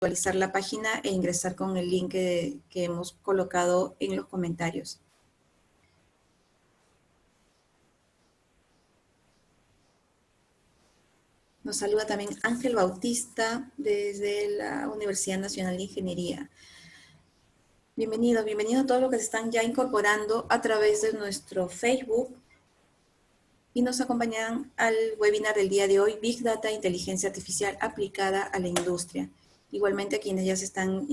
actualizar la página e ingresar con el link que hemos colocado en los comentarios. Nos saluda también Ángel Bautista desde la Universidad Nacional de Ingeniería. Bienvenidos a todos los que se están ya incorporando a través de nuestro Facebook y nos acompañan al webinar del día de hoy, Big Data e Inteligencia Artificial aplicada a la industria. Igualmente a quienes ya se están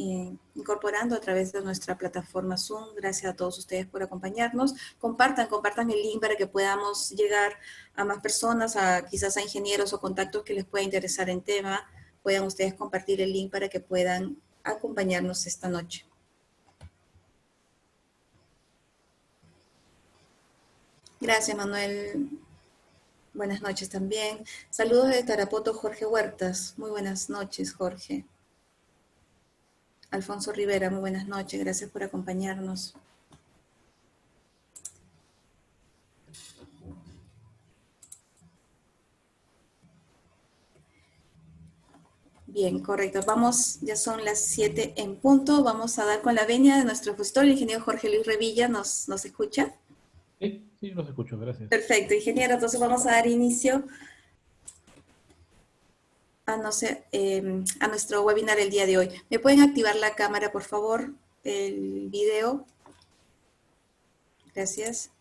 incorporando a través de nuestra plataforma Zoom, gracias a todos ustedes por acompañarnos. Compartan el link para que podamos llegar a más personas, quizás a ingenieros o contactos que les pueda interesar en tema. Puedan ustedes compartir el link para que puedan acompañarnos esta noche. Gracias, Manuel. Buenas noches también. Saludos de Tarapoto, Jorge Huertas. Muy buenas noches, Jorge. Alfonso Rivera, muy buenas noches. Gracias por acompañarnos. Bien, correcto. Vamos, ya son las 7 en punto. Vamos a dar con la venia de nuestro expositor, el ingeniero Jorge Luis Revilla. ¿Nos escucha? Sí, los escucho, gracias. Perfecto, ingeniero. Entonces vamos a dar inicio a nuestro webinar el día de hoy. ¿Me pueden activar la cámara, por favor? El video. Gracias.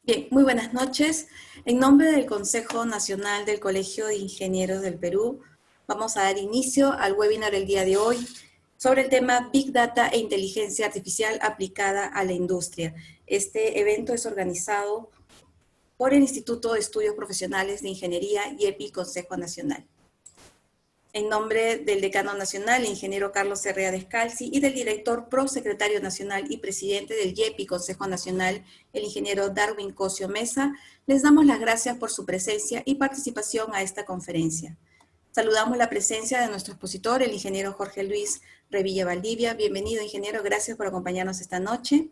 Bien, muy buenas noches. En nombre del Consejo Nacional del Colegio de Ingenieros del Perú, vamos a dar inicio al webinar del día de hoy sobre el tema Big Data e Inteligencia Artificial aplicada a la industria. Este evento es organizado por el Instituto de Estudios Profesionales de Ingeniería y el Consejo Nacional. En nombre del Decano Nacional, el ingeniero Carlos Herrera Descalzi, y del Director Prosecretario Nacional y Presidente del YEPI Consejo Nacional, el ingeniero Darwin Cosio Mesa, les damos las gracias por su presencia y participación a esta conferencia. Saludamos la presencia de nuestro expositor, el ingeniero Jorge Luis Revilla Valdivia. Bienvenido, ingeniero, gracias por acompañarnos esta noche.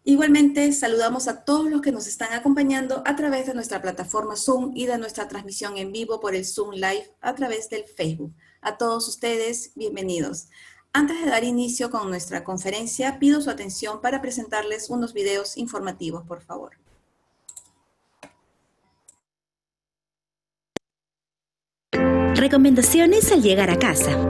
Igualmente, saludamos a todos los que nos están acompañando a través de nuestra plataforma Zoom y de nuestra transmisión en vivo por el Zoom Live a través del Facebook. A todos ustedes, bienvenidos. Antes de dar inicio con nuestra conferencia, pido su atención para presentarles unos videos informativos, por favor. Recomendaciones al llegar a casa.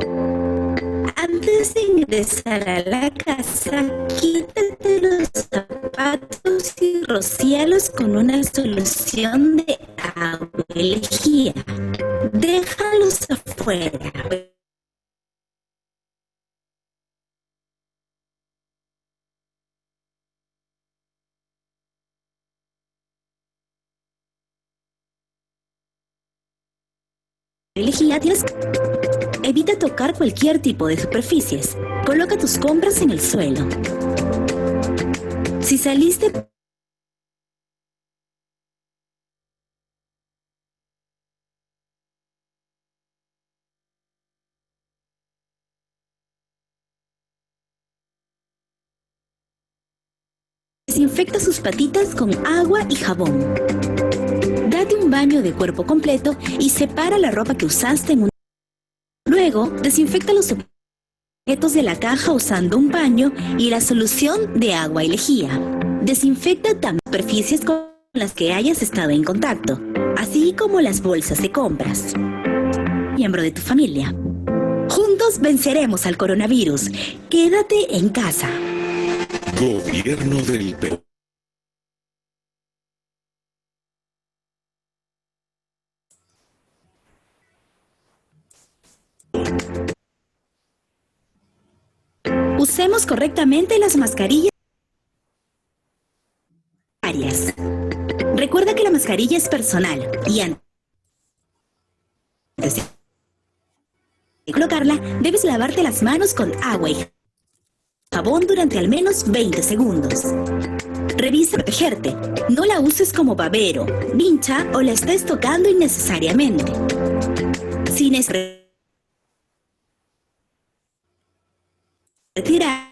Antes de ingresar a la casa, quítate los zapatos y rocíalos con una solución de agua y lejía. Déjalos afuera. Evita tocar cualquier tipo de superficies. Coloca tus compras en el suelo. Si saliste desinfecta sus patitas con agua y jabón. Date un baño de cuerpo completo y separa la ropa que usaste en un... Luego, desinfecta los objetos de la caja usando un paño y la solución de agua y lejía. Desinfecta también superficies con las que hayas estado en contacto, así como las bolsas de compras. Miembro de tu familia. Juntos venceremos al coronavirus. Quédate en casa. Gobierno del Perú. Usemos correctamente las mascarillas. Recuerda que la mascarilla es personal y antes de colocarla, debes lavarte las manos con agua y jabón durante al menos 20 segundos. Revisa protegerte. No la uses como babero, vincha o la estés tocando innecesariamente. Si necesitas retirarla,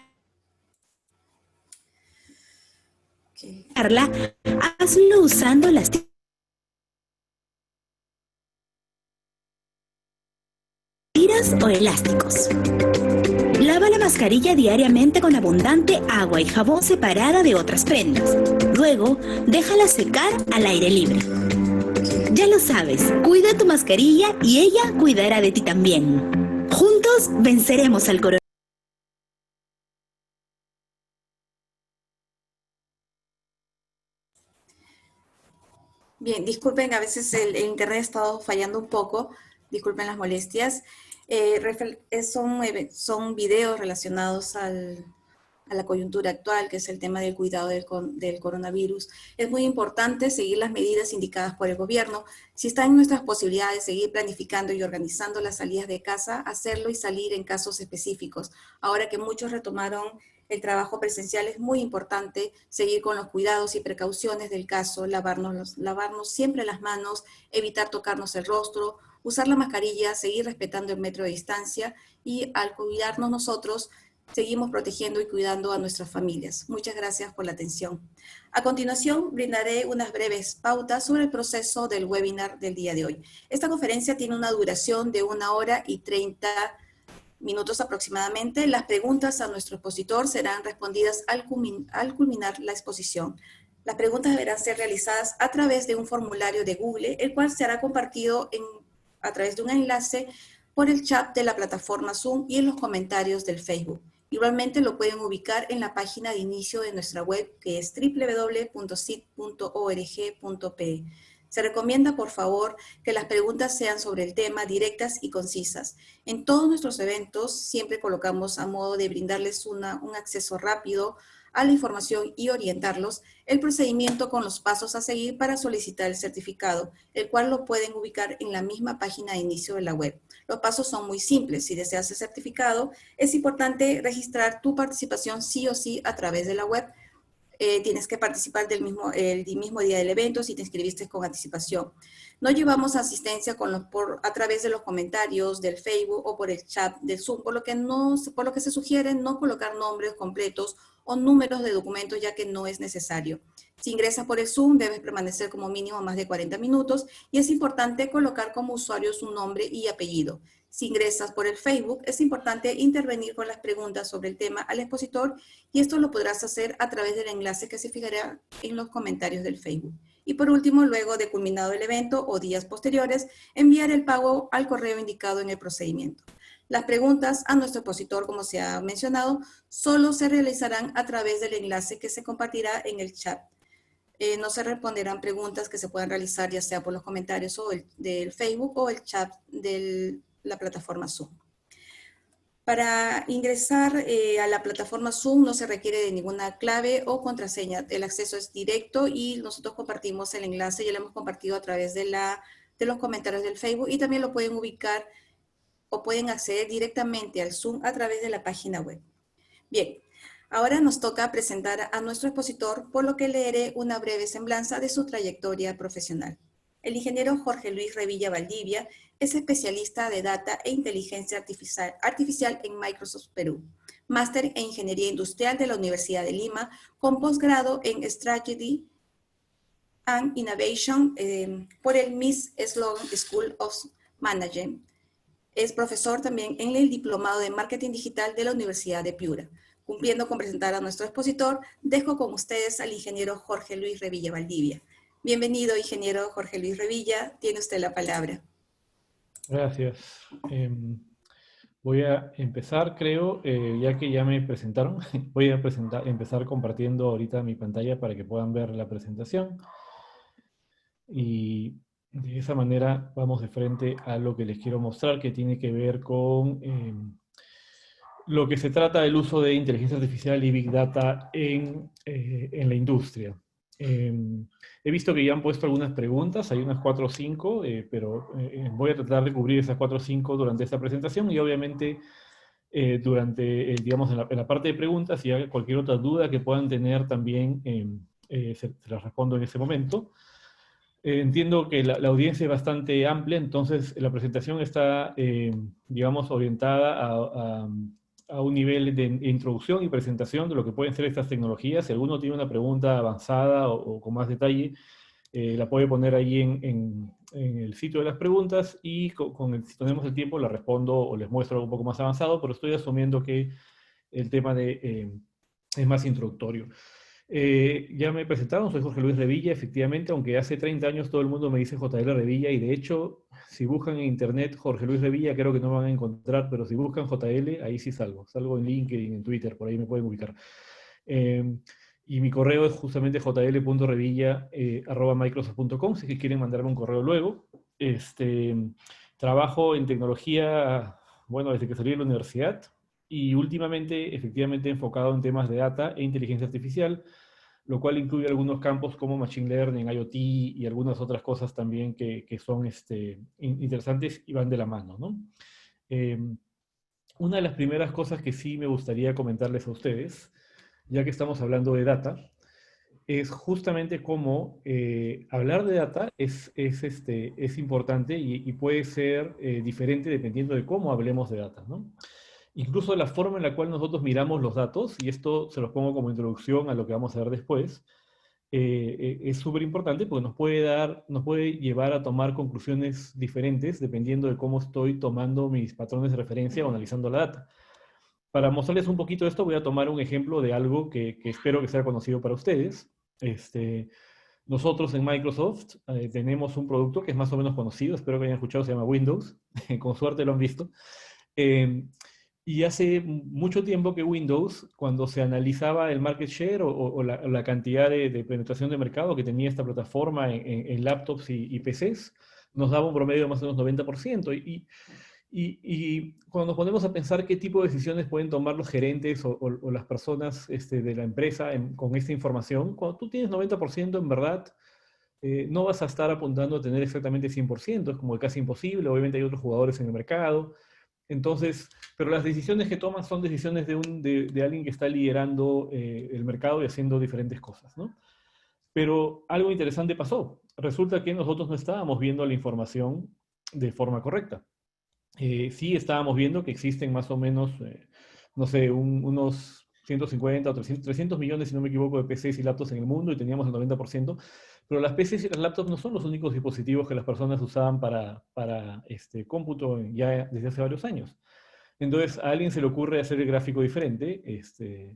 hazlo usando las tiras o elásticos. Lava la mascarilla diariamente con abundante agua y jabón separada de otras prendas. Luego, déjala secar al aire libre. Ya lo sabes, cuida tu mascarilla y ella cuidará de ti también. Juntos venceremos al coronavirus. Bien, disculpen, a veces el internet ha estado fallando un poco, disculpen las molestias. Son videos relacionados a la coyuntura actual, que es el tema del cuidado del coronavirus. Es muy importante seguir las medidas indicadas por el gobierno. Si está en nuestras posibilidades seguir planificando y organizando las salidas de casa, hacerlo y salir en casos específicos. Ahora que muchos retomaron el trabajo presencial, es muy importante seguir con los cuidados y precauciones del caso, lavarnos siempre las manos, evitar tocarnos el rostro, usar la mascarilla, seguir respetando el metro de distancia y al cuidarnos nosotros, seguimos protegiendo y cuidando a nuestras familias. Muchas gracias por la atención. A continuación, brindaré unas breves pautas sobre el proceso del webinar del día de hoy. Esta conferencia tiene una duración de 1 hora y 30 minutos aproximadamente. Las preguntas a nuestro expositor serán respondidas al culminar la exposición. Las preguntas deberán ser realizadas a través de un formulario de Google, el cual será compartido a través de un enlace por el chat de la plataforma Zoom y en los comentarios del Facebook. Igualmente lo pueden ubicar en la página de inicio de nuestra web, que es www.cit.org.pe. Se recomienda, por favor, que las preguntas sean sobre el tema, directas y concisas. En todos nuestros eventos siempre colocamos, a modo de brindarles un acceso rápido a la información y orientarlos, el procedimiento con los pasos a seguir para solicitar el certificado, el cual lo pueden ubicar en la misma página de inicio de la web. Los pasos son muy simples. Si deseas el certificado, es importante registrar tu participación sí o sí a través de la web. Tienes que participar el mismo día del evento si te inscribiste con anticipación. No llevamos asistencia a través de los comentarios del Facebook o por el chat del Zoom, por lo que se sugiere no colocar nombres completos o números de documentos, ya que no es necesario. Si ingresas por el Zoom, debes permanecer como mínimo más de 40 minutos y es importante colocar como usuario su nombre y apellido. Si ingresas por el Facebook, es importante intervenir con las preguntas sobre el tema al expositor y esto lo podrás hacer a través del enlace que se fijará en los comentarios del Facebook. Y por último, luego de culminado el evento o días posteriores, enviar el pago al correo indicado en el procedimiento. Las preguntas a nuestro expositor, como se ha mencionado, solo se realizarán a través del enlace que se compartirá en el chat. No se responderán preguntas que se puedan realizar ya sea por los comentarios del Facebook o el chat de la plataforma Zoom. Para ingresar a la plataforma Zoom no se requiere de ninguna clave o contraseña. El acceso es directo y nosotros compartimos el enlace, ya lo hemos compartido a través de los comentarios del Facebook y también lo pueden ubicar o pueden acceder directamente al Zoom a través de la página web. Bien, ahora nos toca presentar a nuestro expositor, por lo que leeré una breve semblanza de su trayectoria profesional. El ingeniero Jorge Luis Revilla Valdivia es especialista de Data e Inteligencia Artificial en Microsoft Perú, máster en Ingeniería Industrial de la Universidad de Lima, con posgrado en Strategy and Innovation por el Miss Sloan School of Management. Es profesor también en el Diplomado de Marketing Digital de la Universidad de Piura. Cumpliendo con presentar a nuestro expositor, dejo con ustedes al ingeniero Jorge Luis Revilla Valdivia. Bienvenido, ingeniero Jorge Luis Revilla. Tiene usted la palabra. Gracias. Voy a empezar, creo, ya que ya me presentaron, voy a empezar compartiendo ahorita mi pantalla para que puedan ver la presentación. Y de esa manera vamos de frente a lo que les quiero mostrar, que tiene que ver con lo que se trata del uso de inteligencia artificial y Big Data en la industria. He visto que ya han puesto algunas preguntas, hay unas 4 o 5, pero voy a tratar de cubrir esas 4 o 5 durante esta presentación y obviamente durante, digamos, en la parte de preguntas y cualquier otra duda que puedan tener también se las respondo en ese momento. Entiendo que la audiencia es bastante amplia, entonces la presentación está, digamos, orientada a un nivel de introducción y presentación de lo que pueden ser estas tecnologías. Si alguno tiene una pregunta avanzada o con más detalle, la puede poner ahí en el sitio de las preguntas y si tenemos el tiempo la respondo o les muestro algo un poco más avanzado, pero estoy asumiendo que el tema es más introductorio. Ya me presentaron, soy Jorge Luis Revilla, efectivamente, aunque hace 30 años todo el mundo me dice JL Revilla, y de hecho, si buscan en internet Jorge Luis Revilla, creo que no me van a encontrar, pero si buscan JL, ahí sí salgo en LinkedIn, en Twitter, por ahí me pueden ubicar. Y mi correo es justamente jl.revilla@microsoft.com, si es que quieren mandarme un correo luego. Trabajo en tecnología, bueno, desde que salí de la universidad, y últimamente, efectivamente, enfocado en temas de data e inteligencia artificial, lo cual incluye algunos campos como Machine Learning, IoT y algunas otras cosas también que son interesantes y van de la mano, ¿no? Una de las primeras cosas que sí me gustaría comentarles a ustedes, ya que estamos hablando de data, es justamente cómo hablar de data es importante y puede ser diferente dependiendo de cómo hablemos de data, ¿no? Incluso la forma en la cual nosotros miramos los datos, y esto se los pongo como introducción a lo que vamos a ver después, es súper importante porque nos puede llevar a tomar conclusiones diferentes dependiendo de cómo estoy tomando mis patrones de referencia o analizando la data. Para mostrarles un poquito esto, voy a tomar un ejemplo de algo que espero que sea conocido para ustedes. Nosotros en Microsoft tenemos un producto que es más o menos conocido, espero que hayan escuchado, se llama Windows, con suerte lo han visto. Y hace mucho tiempo que Windows, cuando se analizaba el market share o la cantidad de penetración de mercado que tenía esta plataforma en laptops y PCs, nos daba un promedio de más o menos 90%. Y cuando nos ponemos a pensar qué tipo de decisiones pueden tomar los gerentes o las personas de la empresa con esta información, cuando tú tienes 90%, en verdad, no vas a estar apuntando a tener exactamente 100%, es como casi imposible, obviamente hay otros jugadores en el mercado. Entonces, pero las decisiones que toman son decisiones de alguien que está liderando el mercado y haciendo diferentes cosas, ¿no? Pero algo interesante pasó. Resulta que nosotros no estábamos viendo la información de forma correcta. Sí estábamos viendo que existen más o menos, no sé, unos 150 o 300 millones, si no me equivoco, de PCs y laptops en el mundo y teníamos el 90%, pero las PCs y las laptops no son los únicos dispositivos que las personas usaban para cómputo ya desde hace varios años. Entonces a alguien se le ocurre hacer el gráfico diferente,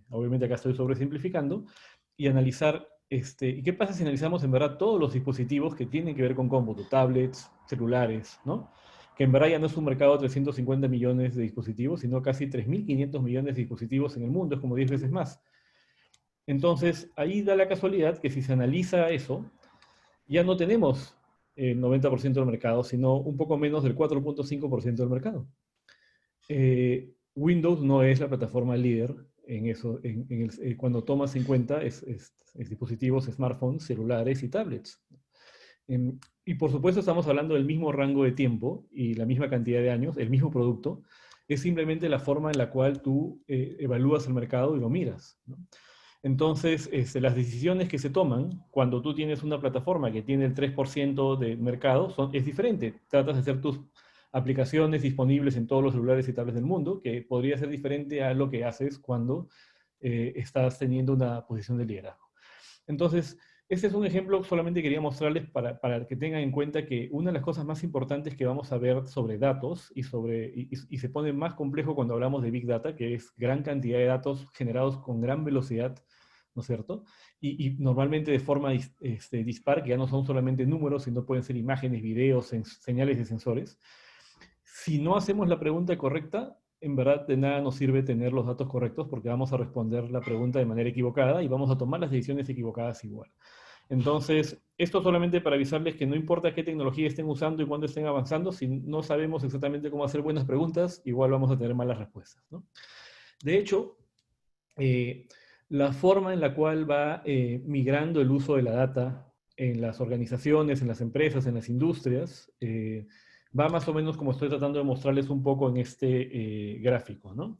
obviamente acá estoy sobresimplificando, y analizar, ¿y qué pasa si analizamos en verdad todos los dispositivos que tienen que ver con cómputo, tablets, celulares, ¿no? Que en verdad ya no es un mercado de 350 millones de dispositivos, sino casi 3.500 millones de dispositivos en el mundo, es como 10 veces más. Entonces, ahí da la casualidad que si se analiza eso, ya no tenemos el 90% del mercado, sino un poco menos del 4.5% del mercado. Windows no es la plataforma líder en eso, cuando tomas en cuenta dispositivos, smartphones, celulares y tablets. Y por supuesto estamos hablando del mismo rango de tiempo y la misma cantidad de años, el mismo producto, es simplemente la forma en la cual tú evalúas el mercado y lo miras, ¿no? Entonces, las decisiones que se toman cuando tú tienes una plataforma que tiene el 3% de mercado es diferente. Tratas de hacer tus aplicaciones disponibles en todos los celulares y tablets del mundo, que podría ser diferente a lo que haces cuando estás teniendo una posición de liderazgo. Entonces, este es un ejemplo, solamente quería mostrarles para que tengan en cuenta que una de las cosas más importantes que vamos a ver sobre datos y se pone más complejo cuando hablamos de Big Data, que es gran cantidad de datos generados con gran velocidad ¿no es cierto? Y normalmente de forma dispar, que ya no son solamente números, sino pueden ser imágenes, videos, señales de sensores. Si no hacemos la pregunta correcta, en verdad de nada nos sirve tener los datos correctos porque vamos a responder la pregunta de manera equivocada y vamos a tomar las decisiones equivocadas igual. Entonces, esto solamente para avisarles que no importa qué tecnología estén usando y cuándo estén avanzando, si no sabemos exactamente cómo hacer buenas preguntas, igual vamos a tener malas respuestas, ¿no? De hecho, la forma en la cual va migrando el uso de la data en las organizaciones, en las empresas, en las industrias, va más o menos como estoy tratando de mostrarles un poco en este gráfico, ¿no?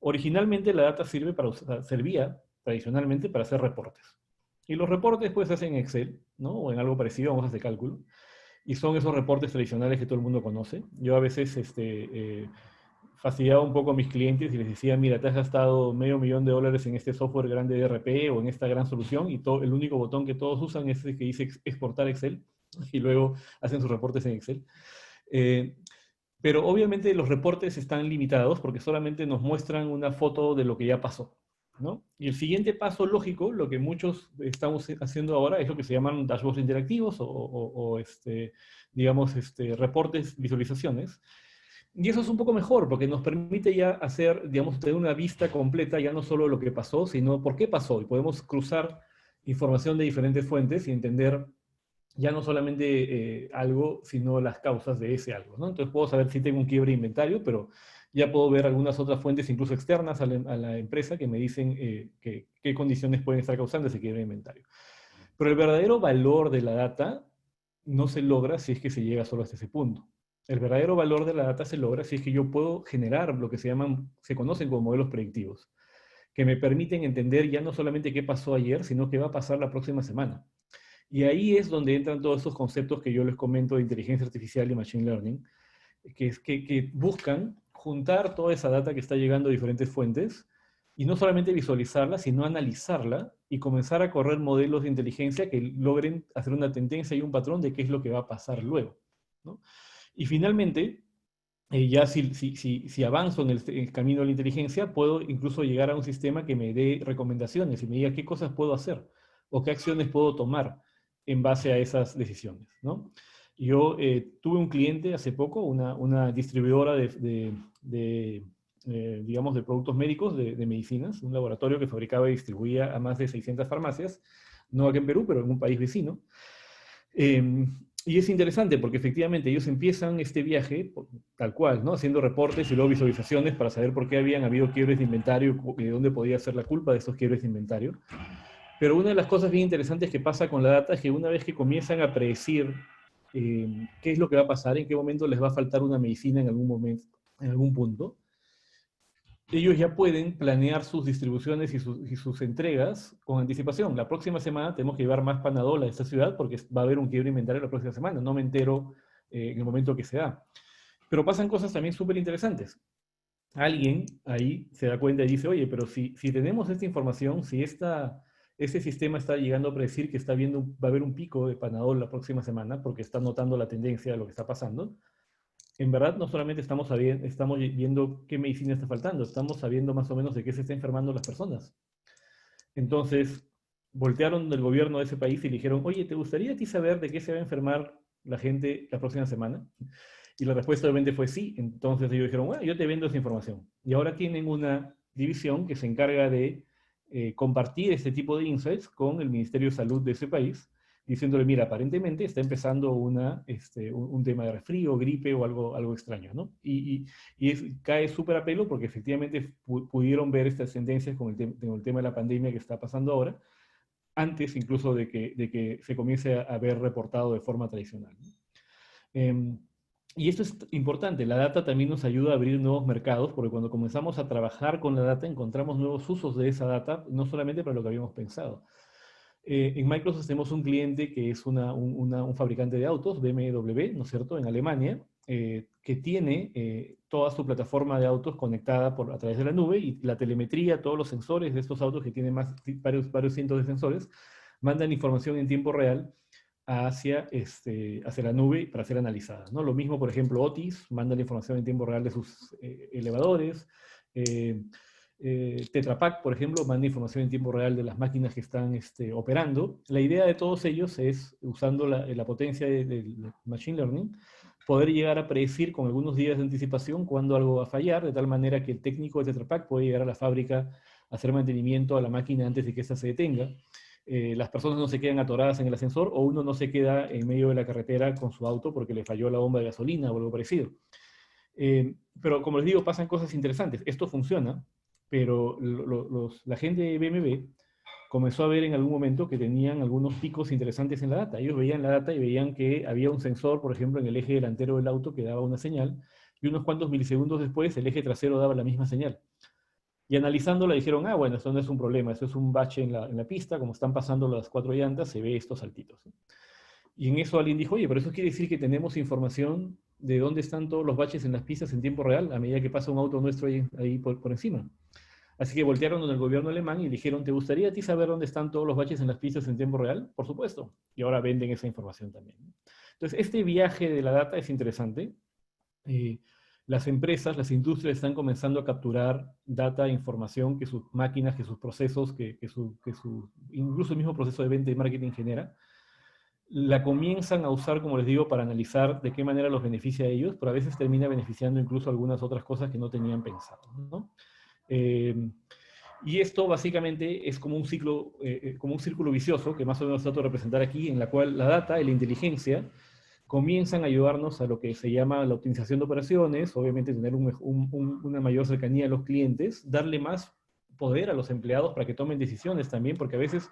Originalmente la data servía tradicionalmente para hacer reportes. Y los reportes pues se hacen en Excel, ¿no? O en algo parecido a hojas de cálculo. Y son esos reportes tradicionales que todo el mundo conoce. Yo a veces fastidiaba un poco a mis clientes y les decía, mira, te has gastado $500,000 en este software grande de ERP o en esta gran solución y el único botón que todos usan es el que dice exportar Excel y luego hacen sus reportes en Excel. Pero obviamente los reportes están limitados porque solamente nos muestran una foto de lo que ya pasó, ¿no? Y el siguiente paso lógico, lo que muchos estamos haciendo ahora, es lo que se llaman dashboards interactivos digamos, reportes, visualizaciones. Y eso es un poco mejor, porque nos permite ya hacer, digamos, tener una vista completa, ya no solo lo que pasó, sino por qué pasó. Y podemos cruzar información de diferentes fuentes y entender ya no solamente algo, sino las causas de ese algo, ¿no? Entonces puedo saber si tengo un quiebre de inventario, pero ya puedo ver algunas otras fuentes, incluso externas a la empresa, que me dicen qué condiciones pueden estar causando ese quiebre de inventario. Pero el verdadero valor de la data no se logra si es que se llega solo hasta ese punto. El verdadero valor de la data se logra si es que yo puedo generar lo que se conocen como modelos predictivos, que me permiten entender ya no solamente qué pasó ayer, sino qué va a pasar la próxima semana. Y ahí es donde entran todos estos conceptos que yo les comento de inteligencia artificial y machine learning, que buscan juntar toda esa data que está llegando de diferentes fuentes y no solamente visualizarla, sino analizarla y comenzar a correr modelos de inteligencia que logren hacer una tendencia y un patrón de qué es lo que va a pasar luego, ¿no? Y finalmente, ya si avanzo en el camino de la inteligencia, puedo incluso llegar a un sistema que me dé recomendaciones y me diga qué cosas puedo hacer o qué acciones puedo tomar en base a esas decisiones, ¿no? Yo tuve un cliente hace poco, una distribuidora digamos, de productos médicos, de medicinas, un laboratorio que fabricaba y distribuía a más de 600 farmacias, no aquí en Perú, pero en un país vecino. Y es interesante porque efectivamente ellos empiezan este viaje tal cual, ¿no? Haciendo reportes y luego visualizaciones para saber por qué habían habido quiebres de inventario y de dónde podía ser la culpa de estos quiebres de inventario. Pero una de las cosas bien interesantes que pasa con la data es que una vez que comienzan a predecir qué es lo que va a pasar, en qué momento les va a faltar una medicina en algún momento, en algún punto, ellos ya pueden planear sus distribuciones y sus entregas con anticipación. La próxima semana tenemos que llevar más Panadol a esta ciudad porque va a haber un quiebre inventario la próxima semana. No me entero en el momento que se da. Pero pasan cosas también súper interesantes. Alguien ahí se da cuenta y dice, oye, pero si tenemos esta información, si ese sistema está llegando a predecir que va a haber un pico de Panadol la próxima semana porque está notando la tendencia de lo que está pasando, en verdad no solamente estamos viendo qué medicina está faltando, estamos sabiendo más o menos de qué se está enfermando las personas. Entonces, voltearon del gobierno de ese país y le dijeron, oye, ¿te gustaría a ti saber de qué se va a enfermar la gente la próxima semana? Y la respuesta obviamente fue sí. Entonces ellos dijeron, bueno, yo te vendo esa información. Y ahora tienen una división que se encarga de compartir este tipo de insights con el Ministerio de Salud de ese país, diciéndole, mira, aparentemente está empezando un tema de resfrío, gripe o algo extraño, ¿no? Cae súper a pelo porque efectivamente pudieron ver estas tendencias con el tema de la pandemia que está pasando ahora, antes incluso de que se comience a ver reportado de forma tradicional, ¿no? Y esto es importante, la data también nos ayuda a abrir nuevos mercados, porque cuando comenzamos a trabajar con la data encontramos nuevos usos de esa data, no solamente para lo que habíamos pensado. En Microsoft tenemos un cliente que es un fabricante de autos, BMW, ¿no es cierto?, en Alemania, que tiene toda su plataforma de autos conectada a través de la nube y la telemetría, todos los sensores de estos autos que tienen varios cientos de sensores, mandan información en tiempo real hacia la nube para ser analizada, ¿no? Lo mismo, por ejemplo, Otis manda la información en tiempo real de sus elevadores, Tetra Pak, por ejemplo, manda información en tiempo real de las máquinas que están operando. La idea de todos ellos es, usando la potencia del Machine Learning, poder llegar a predecir con algunos días de anticipación cuándo algo va a fallar, de tal manera que el técnico de Tetra Pak puede llegar a la fábrica a hacer mantenimiento a la máquina antes de que ésta se detenga. Las personas no se quedan atoradas en el ascensor, o uno no se queda en medio de la carretera con su auto porque le falló la bomba de gasolina o algo parecido. Pero como les digo, pasan cosas interesantes. Esto funciona, pero la gente de BMW comenzó a ver en algún momento que tenían algunos picos interesantes en la data. Ellos veían la data y veían que había un sensor, por ejemplo, en el eje delantero del auto que daba una señal, y unos cuantos milisegundos después el eje trasero daba la misma señal. Y analizándola dijeron, ah, bueno, esto no es un problema, esto es un bache en la pista, como están pasando las 4 llantas, se ve estos saltitos. Y en eso alguien dijo, oye, pero eso quiere decir que tenemos información de dónde están todos los baches en las pistas en tiempo real, a medida que pasa un auto nuestro ahí por encima. Así que voltearon con el gobierno alemán y dijeron, ¿te gustaría a ti saber dónde están todos los baches en las pistas en tiempo real? Por supuesto. Y ahora venden esa información también. Entonces, este viaje de la data es interesante. Las empresas, las industrias están comenzando a capturar data, información que sus máquinas, que sus procesos, incluso el mismo proceso de venta y marketing genera. La comienzan a usar, como les digo, para analizar de qué manera los beneficia a ellos, pero a veces termina beneficiando incluso algunas otras cosas que no tenían pensado, ¿no? Y esto básicamente es como un círculo vicioso, que más o menos trato de representar aquí, en la cual la data y la inteligencia comienzan a ayudarnos a lo que se llama la optimización de operaciones, obviamente tener una mayor cercanía a los clientes, darle más poder a los empleados para que tomen decisiones también, porque a veces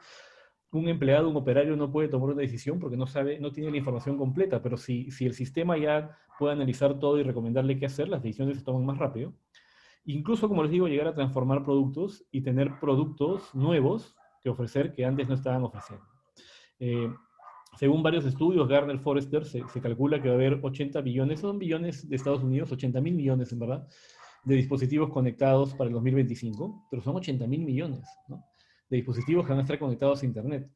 un empleado, un operario no puede tomar una decisión porque no tiene la información completa, pero si el sistema ya puede analizar todo y recomendarle qué hacer, las decisiones se toman más rápido. Incluso, como les digo, llegar a transformar productos y tener productos nuevos que ofrecer que antes no estaban ofreciendo. Según varios estudios, Gartner Forrester, se calcula que va a haber 80 billones, son billones de Estados Unidos, 80.000 millones en verdad, de dispositivos conectados para el 2025, pero son 80.000 millones, ¿no?, de dispositivos que van a estar conectados a Internet.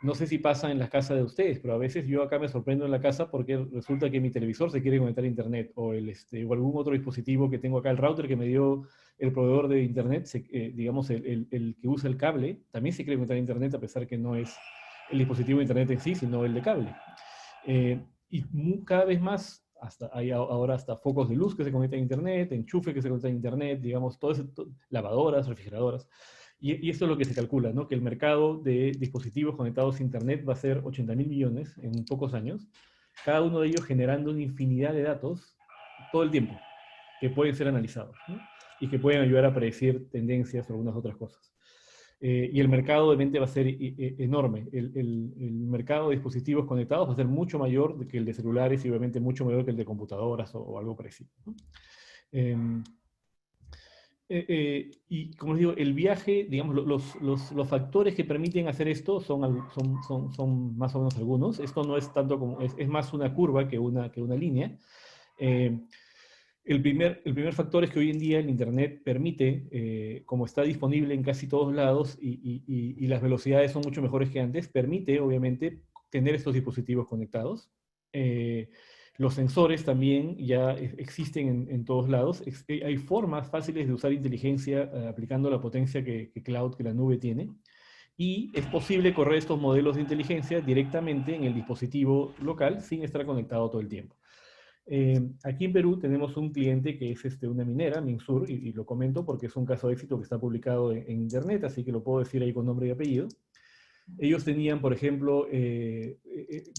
No sé si pasa en las casas de ustedes, pero a veces yo acá me sorprendo en la casa porque resulta que mi televisor se quiere conectar a Internet, o algún otro dispositivo que tengo acá, el router que me dio el proveedor de Internet, digamos el que usa el cable, también se quiere conectar a Internet a pesar que no es el dispositivo de Internet en sí, sino el de cable. Y cada vez más, hay ahora hasta focos de luz que se conectan a Internet, enchufe que se conectan a Internet, digamos, lavadoras, refrigeradoras. Y esto es lo que se calcula, ¿no?, que el mercado de dispositivos conectados a Internet va a ser 80.000 millones en pocos años, cada uno de ellos generando una infinidad de datos todo el tiempo, que pueden ser analizados, ¿no?, y que pueden ayudar a predecir tendencias o algunas otras cosas. Y el mercado obviamente va a ser enorme. El mercado de dispositivos conectados va a ser mucho mayor que el de celulares y obviamente mucho mayor que el de computadoras o algo parecido, ¿no? Y como les digo, el viaje, digamos, los factores que permiten hacer esto son más o menos algunos. Esto no es tanto como, es más una curva que una línea. El primer factor es que hoy en día el Internet permite, como está disponible en casi todos lados y las velocidades son mucho mejores que antes, permite obviamente tener estos dispositivos conectados. Los sensores también ya existen en todos lados. Hay formas fáciles de usar inteligencia aplicando la potencia que la nube tiene. Y es posible correr estos modelos de inteligencia directamente en el dispositivo local sin estar conectado todo el tiempo. Aquí en Perú tenemos un cliente que es una minera, Minsur, y lo comento porque es un caso de éxito que está publicado en internet, así que lo puedo decir ahí con nombre y apellido. Ellos tenían, por ejemplo,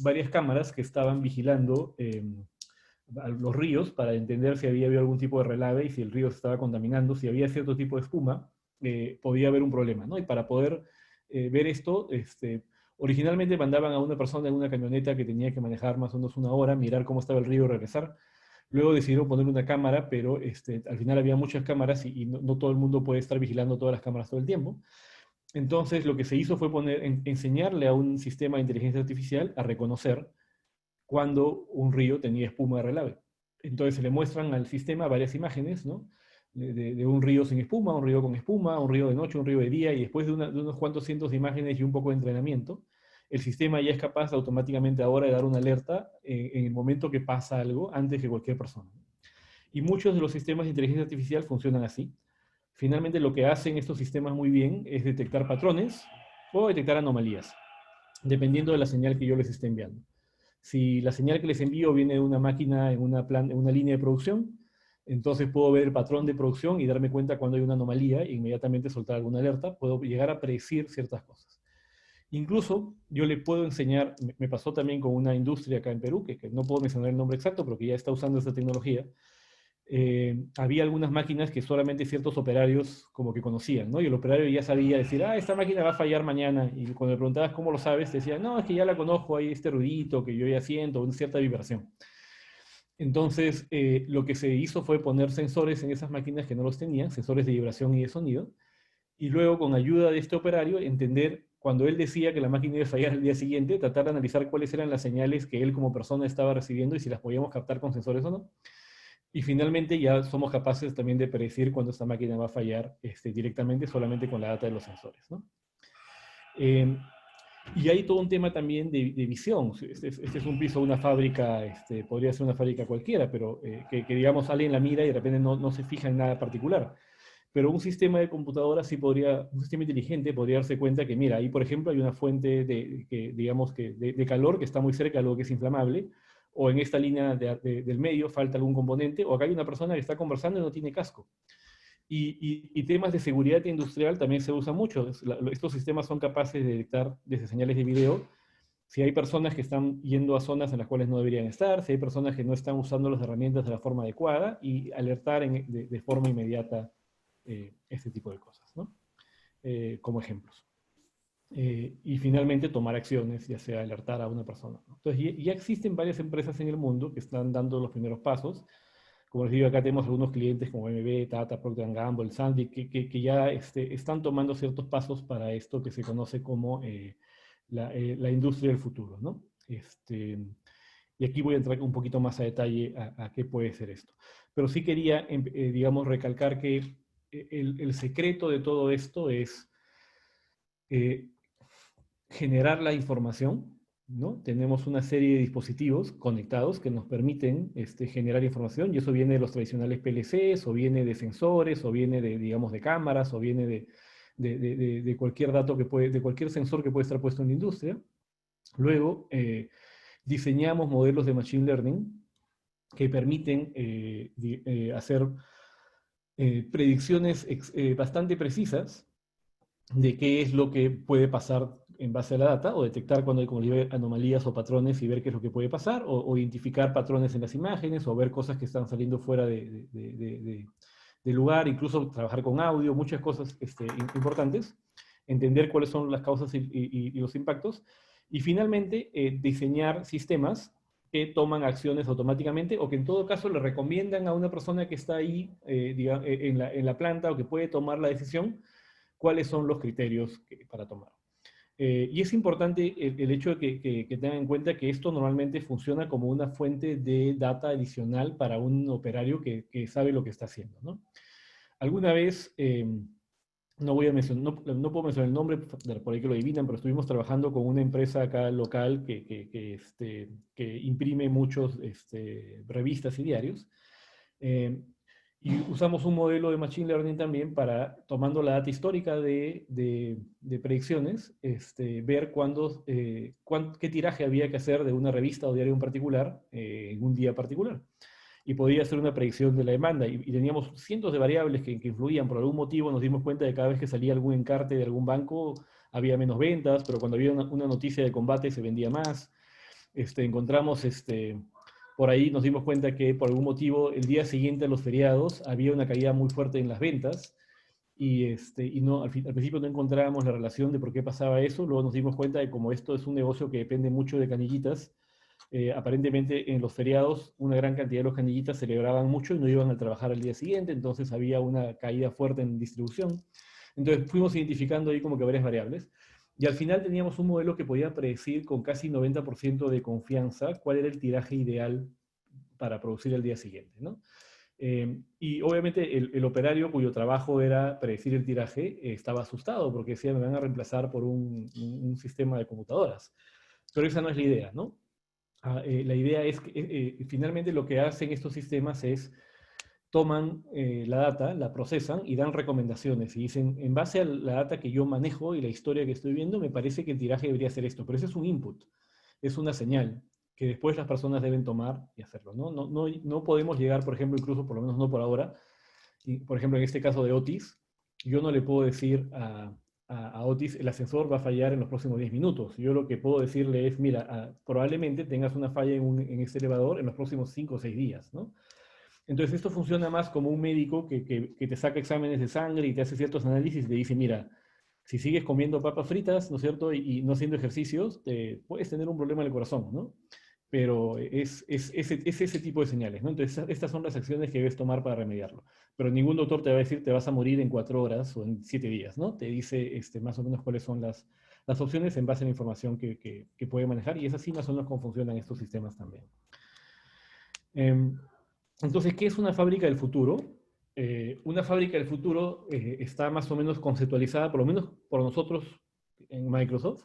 varias cámaras que estaban vigilando los ríos para entender si había habido algún tipo de relave y si el río se estaba contaminando, si había cierto tipo de espuma, podía haber un problema, ¿no? Y para poder ver esto, originalmente mandaban a una persona en una camioneta que tenía que manejar más o menos 1 hora, mirar cómo estaba el río y regresar. Luego decidieron poner una cámara, pero al final había muchas cámaras y no todo el mundo puede estar vigilando todas las cámaras todo el tiempo. Entonces lo que se hizo fue enseñarle a un sistema de inteligencia artificial a reconocer cuando un río tenía espuma de relave. Entonces se le muestran al sistema varias imágenes, ¿no?, de un río sin espuma, un río con espuma, un río de noche, un río de día, y después de unos cuantos cientos de imágenes y un poco de entrenamiento, el sistema ya es capaz automáticamente ahora de dar una alerta en el momento que pasa algo antes que cualquier persona. Y muchos de los sistemas de inteligencia artificial funcionan así. finalmente lo que hacen estos sistemas muy bien es detectar patrones o detectar anomalías, dependiendo de la señal que yo les esté enviando. Si la señal que les envío viene de una máquina en una línea de producción, entonces puedo ver el patrón de producción y darme cuenta cuando hay una anomalía e inmediatamente soltar alguna alerta. Puedo llegar a predecir ciertas cosas. Incluso yo le puedo enseñar, me pasó también con una industria acá en Perú, que no puedo mencionar el nombre exacto, pero que ya está usando esta tecnología. Había algunas máquinas que solamente ciertos operarios como que conocían, ¿no? Y el operario ya sabía decir, esta máquina va a fallar mañana. Y cuando le preguntabas cómo lo sabes, te decía, no, es que ya la conozco, hay este ruidito que yo ya siento, una cierta vibración. Entonces, lo que se hizo fue poner sensores en esas máquinas que no los tenían, sensores de vibración y de sonido, y luego con ayuda de este operario entender cuando él decía que la máquina iba a fallar el día siguiente, tratar de analizar cuáles eran las señales que él como persona estaba recibiendo y si las podíamos captar con sensores o no. Y finalmente ya somos capaces también de predecir cuándo esta máquina va a fallar directamente solamente con la data de los sensores, ¿no? Y hay todo un tema también de visión. Este es un piso de una fábrica, podría ser una fábrica cualquiera, pero que digamos alguien la mira y de repente no se fija en nada particular. Pero un sistema de computadora sí podría, un sistema inteligente podría darse cuenta que, mira, ahí por ejemplo hay una fuente de calor que está muy cerca de algo que es inflamable, o en esta línea del medio falta algún componente, o acá hay una persona que está conversando y no tiene casco. Y temas de seguridad industrial también se usan mucho. Estos sistemas son capaces de detectar desde señales de video si hay personas que están yendo a zonas en las cuales no deberían estar, si hay personas que no están usando las herramientas de la forma adecuada y alertar de forma inmediata este tipo de cosas, ¿no? Como ejemplos. Y finalmente tomar acciones, ya sea alertar a una persona, ¿no? Entonces ya existen varias empresas en el mundo que están dando los primeros pasos. Como les digo, acá tenemos algunos clientes como MB, Tata, Procter & Gamble, Sandy, que ya están tomando ciertos pasos para esto que se conoce como la industria del futuro, ¿no? Y aquí voy a entrar un poquito más a detalle a qué puede ser esto. Pero sí quería, digamos, recalcar que el secreto de todo esto es generar la información, ¿no? Tenemos una serie de dispositivos conectados que nos permiten generar información, y eso viene de los tradicionales PLCs, o viene de sensores, o viene de, digamos, de cámaras, o viene de cualquier dato de cualquier sensor que puede estar puesto en la industria. Luego, diseñamos modelos de Machine Learning que permiten hacer predicciones bastante precisas de qué es lo que puede pasar en base a la data, o detectar cuando hay, como digo, anomalías o patrones y ver qué es lo que puede pasar, o identificar patrones en las imágenes, o ver cosas que están saliendo fuera de lugar, incluso trabajar con audio, muchas cosas importantes, entender cuáles son las causas y los impactos, y finalmente diseñar sistemas que toman acciones automáticamente o que en todo caso le recomiendan a una persona que está ahí en la planta o que puede tomar la decisión cuáles son los criterios para tomar. Y es importante el hecho de que tengan en cuenta que esto normalmente funciona como una fuente de data adicional para un operario que sabe lo que está haciendo, ¿no? Alguna vez, no voy a mencionar, no puedo mencionar el nombre, por ahí que lo adivinan, pero estuvimos trabajando con una empresa acá local que imprime muchos revistas y diarios. Y usamos un modelo de Machine Learning también para, tomando la data histórica de predicciones, ver qué tiraje había que hacer de una revista o diario en particular en un día particular. Y podía hacer una predicción de la demanda. Y teníamos cientos de variables que influían. Por algún motivo nos dimos cuenta de que cada vez que salía algún encarte de algún banco había menos ventas, pero cuando había una noticia de combate se vendía más. Encontramos por ahí nos dimos cuenta que por algún motivo el día siguiente a los feriados había una caída muy fuerte en las ventas y al principio no encontrábamos la relación de por qué pasaba eso. Luego nos dimos cuenta de cómo esto es un negocio que depende mucho de canillitas. Aparentemente en los feriados una gran cantidad de los canillitas celebraban mucho y no iban a trabajar al día siguiente, entonces había una caída fuerte en distribución. Entonces fuimos identificando ahí como que varias variables. Y al final teníamos un modelo que podía predecir con casi 90% de confianza cuál era el tiraje ideal para producir el día siguiente, ¿no? Y obviamente el operario cuyo trabajo era predecir el tiraje estaba asustado porque decía, me van a reemplazar por un sistema de computadoras. Pero esa no es la idea, ¿no? La idea es que finalmente lo que hacen estos sistemas es toman la data, la procesan y dan recomendaciones. Y dicen, en base a la data que yo manejo y la historia que estoy viendo, me parece que el tiraje debería ser esto. Pero ese es un input, es una señal que después las personas deben tomar y hacerlo, ¿no? No podemos llegar, por ejemplo, incluso por lo menos no por ahora, y, por ejemplo, en este caso de Otis, yo no le puedo decir a Otis, el ascensor va a fallar en los próximos 10 minutos. Yo lo que puedo decirle es, mira, probablemente tengas una falla en este elevador en los próximos 5 o 6 días, ¿no? Entonces esto funciona más como un médico que te saca exámenes de sangre y te hace ciertos análisis y te dice, mira, si sigues comiendo papas fritas, ¿no es cierto?, y no haciendo ejercicios, puedes tener un problema en el corazón, ¿no? Pero es ese tipo de señales, ¿no? Entonces estas son las acciones que debes tomar para remediarlo. Pero ningún doctor te va a decir te vas a morir en 4 horas o en 7 días, ¿no? Te dice más o menos cuáles son las opciones en base a la información que puede manejar, y es así más o menos cómo funcionan estos sistemas también. Entonces, ¿qué es una fábrica del futuro? Una fábrica del futuro está más o menos conceptualizada, por lo menos por nosotros en Microsoft,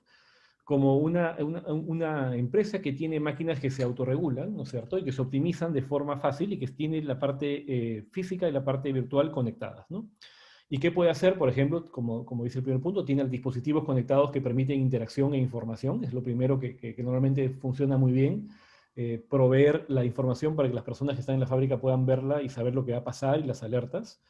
como una empresa que tiene máquinas que se autorregulan, ¿no es cierto?, y que se optimizan de forma fácil y que tiene la parte física y la parte virtual conectadas, ¿no? ¿Y qué puede hacer? Por ejemplo, como dice el primer punto, tiene dispositivos conectados que permiten interacción e información, es lo primero que normalmente funciona muy bien. Proveer la información para que las personas que están en la fábrica puedan verla y saber lo que va a pasar y las alertas.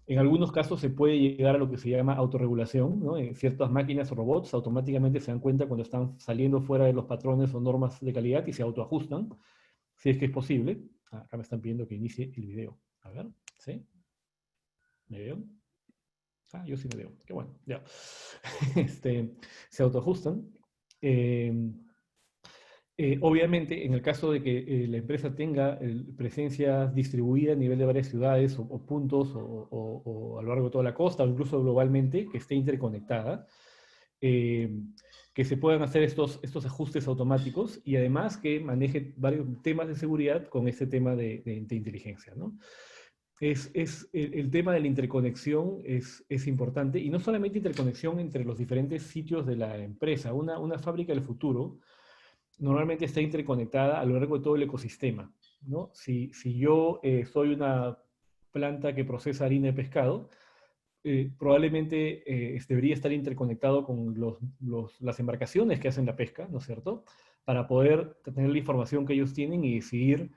En algunos casos se puede llegar a lo que se llama autorregulación, ¿no? En ciertas máquinas o robots automáticamente se dan cuenta cuando están saliendo fuera de los patrones o normas de calidad y se autoajustan, si es que es posible. Acá me están pidiendo que inicie el video. A ver, ¿sí? ¿Me veo? Yo sí me veo. Qué bueno, ya. Se autoajustan. Obviamente, en el caso de que la empresa tenga presencia distribuida a nivel de varias ciudades o puntos o a lo largo de toda la costa o incluso globalmente, que esté interconectada, que se puedan hacer estos ajustes automáticos y además que maneje varios temas de seguridad con este tema de inteligencia, ¿no? El tema de la interconexión es importante, y no solamente interconexión entre los diferentes sitios de la empresa. Una fábrica del futuro normalmente está interconectada a lo largo de todo el ecosistema, ¿no? Si yo soy una planta que procesa harina de pescado, probablemente debería estar interconectado con las embarcaciones que hacen la pesca, ¿no es cierto?, para poder tener la información que ellos tienen y decidir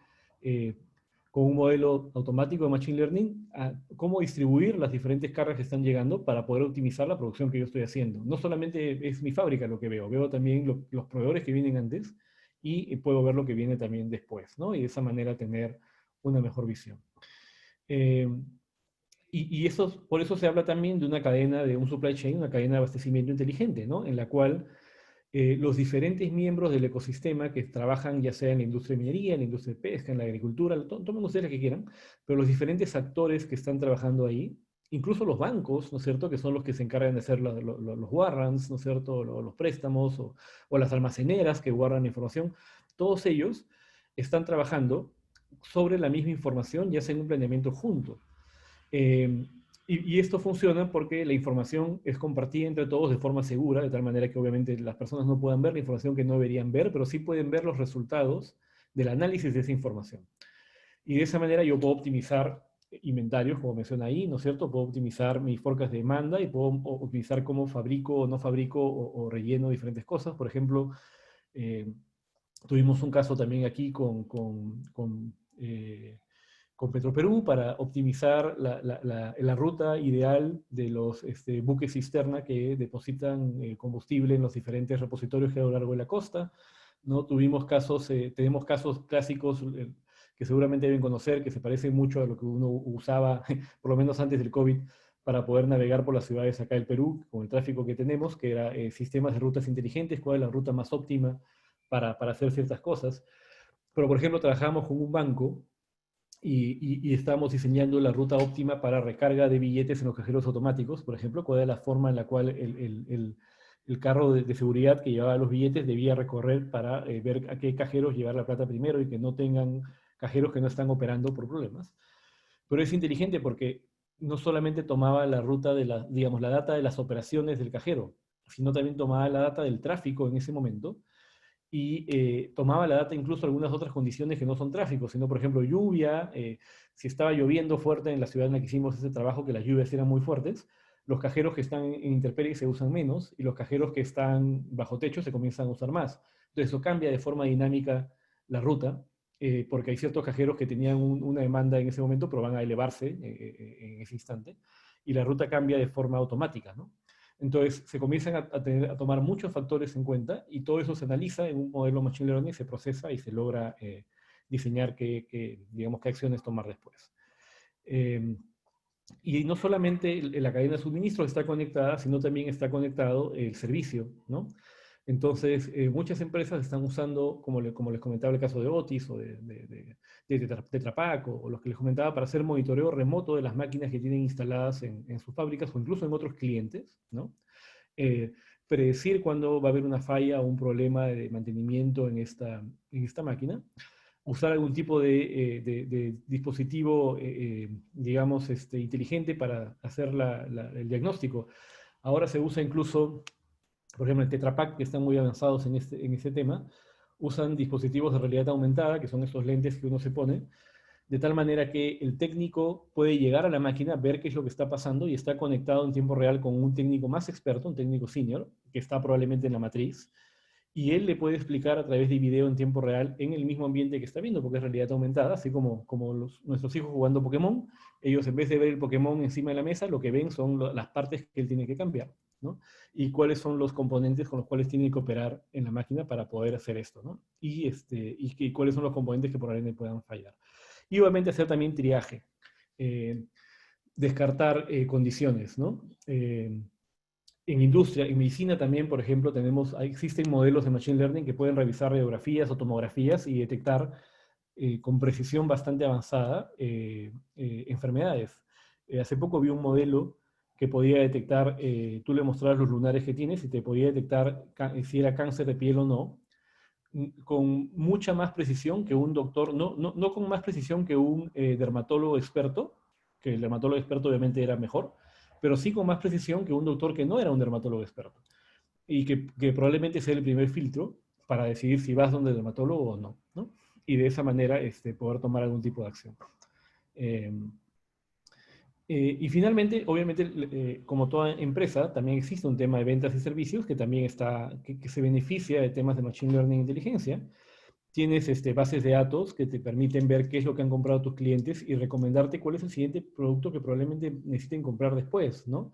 con un modelo automático de Machine Learning cómo distribuir las diferentes cargas que están llegando para poder optimizar la producción que yo estoy haciendo. No solamente es mi fábrica lo que veo también los proveedores que vienen antes y puedo ver lo que viene también después, ¿no? Y de esa manera tener una mejor visión. Y por eso se habla también de una cadena, de un supply chain, una cadena de abastecimiento inteligente, ¿no? En la cual los diferentes miembros del ecosistema que trabajan ya sea en la industria de minería, en la industria de pesca, en la agricultura, tomen ustedes la que quieran, pero los diferentes actores que están trabajando ahí, incluso los bancos, ¿no es cierto?, que son los que se encargan de hacer los warrants, ¿no es cierto?, los préstamos, o las almaceneras que guardan información, todos ellos están trabajando sobre la misma información y hacen un planeamiento junto. Y esto funciona porque la información es compartida entre todos de forma segura, de tal manera que obviamente las personas no puedan ver la información que no deberían ver, pero sí pueden ver los resultados del análisis de esa información. Y de esa manera yo puedo optimizar inventarios, como menciona ahí, ¿no es cierto? Puedo optimizar mis forecast de demanda y puedo optimizar cómo fabrico o no fabrico o relleno diferentes cosas. Por ejemplo, tuvimos un caso también aquí con Petroperú para optimizar la ruta ideal de los buques cisterna que depositan combustible en los diferentes repositorios que hay a lo largo de la costa, ¿no? Tenemos casos clásicos que seguramente deben conocer, que se parecen mucho a lo que uno usaba, por lo menos antes del COVID, para poder navegar por las ciudades acá del Perú, con el tráfico que tenemos, que era sistemas de rutas inteligentes, cuál es la ruta más óptima para hacer ciertas cosas. Pero, por ejemplo, trabajamos con un banco y estábamos diseñando la ruta óptima para recarga de billetes en los cajeros automáticos, por ejemplo, cuál es la forma en la cual el carro de seguridad que llevaba los billetes debía recorrer para ver a qué cajeros llevar la plata primero y que no tengan cajeros que no están operando por problemas. Pero es inteligente porque no solamente tomaba la ruta la data de las operaciones del cajero, sino también tomaba la data del tráfico en ese momento y tomaba la data incluso algunas otras condiciones que no son tráfico, sino por ejemplo lluvia, si estaba lloviendo fuerte en la ciudad en la que hicimos ese trabajo, que las lluvias eran muy fuertes, los cajeros que están en intemperie se usan menos y los cajeros que están bajo techo se comienzan a usar más. Entonces eso cambia de forma dinámica la ruta, porque hay ciertos cajeros que tenían una demanda en ese momento, pero van a elevarse en ese instante, y la ruta cambia de forma automática, ¿no? Entonces se comienzan a tomar muchos factores en cuenta y todo eso se analiza en un modelo Machine Learning, se procesa y se logra diseñar digamos, qué acciones tomar después. Y no solamente la cadena de suministro está conectada, sino también está conectado el servicio, ¿no? Entonces, muchas empresas están usando, como les comentaba el caso de Otis o de Tetra Pak, o los que les comentaba, para hacer monitoreo remoto de las máquinas que tienen instaladas en sus fábricas o incluso en otros clientes, ¿no? Predecir cuándo va a haber una falla o un problema de mantenimiento en esta máquina, usar algún tipo de dispositivo, digamos, inteligente para hacer el diagnóstico. Ahora se usa incluso, por ejemplo, en Tetra Pak, que están muy avanzados en este tema, usan dispositivos de realidad aumentada, que son estos lentes que uno se pone, de tal manera que el técnico puede llegar a la máquina, ver qué es lo que está pasando y está conectado en tiempo real con un técnico más experto, un técnico senior, que está probablemente en la matriz, y él le puede explicar a través de video en tiempo real en el mismo ambiente que está viendo, porque es realidad aumentada, así como nuestros hijos jugando Pokémon, ellos en vez de ver el Pokémon encima de la mesa, lo que ven son las partes que él tiene que cambiar, ¿no? Y cuáles son los componentes con los cuales tiene que operar en la máquina para poder hacer esto, ¿no? Y cuáles son los componentes que probablemente puedan fallar. Y obviamente hacer también triaje, descartar condiciones, ¿no? En industria, en medicina también, por ejemplo, existen modelos de Machine Learning que pueden revisar radiografías o tomografías y detectar con precisión bastante avanzada enfermedades. Hace poco vi un modelo que podía detectar, tú le mostrabas los lunares que tienes y te podía detectar si era cáncer de piel o no, con mucha más precisión que un doctor, no con más precisión que un dermatólogo experto, que el dermatólogo experto obviamente era mejor, pero sí con más precisión que un doctor que no era un dermatólogo experto. Y que probablemente sea el primer filtro para decidir si vas donde el dermatólogo o no, ¿no? Y de esa manera poder tomar algún tipo de acción. Y finalmente, obviamente, como toda empresa, también existe un tema de ventas y servicios que también que se beneficia de temas de Machine Learning e inteligencia. Tienes bases de datos que te permiten ver qué es lo que han comprado tus clientes y recomendarte cuál es el siguiente producto que probablemente necesiten comprar después, ¿no?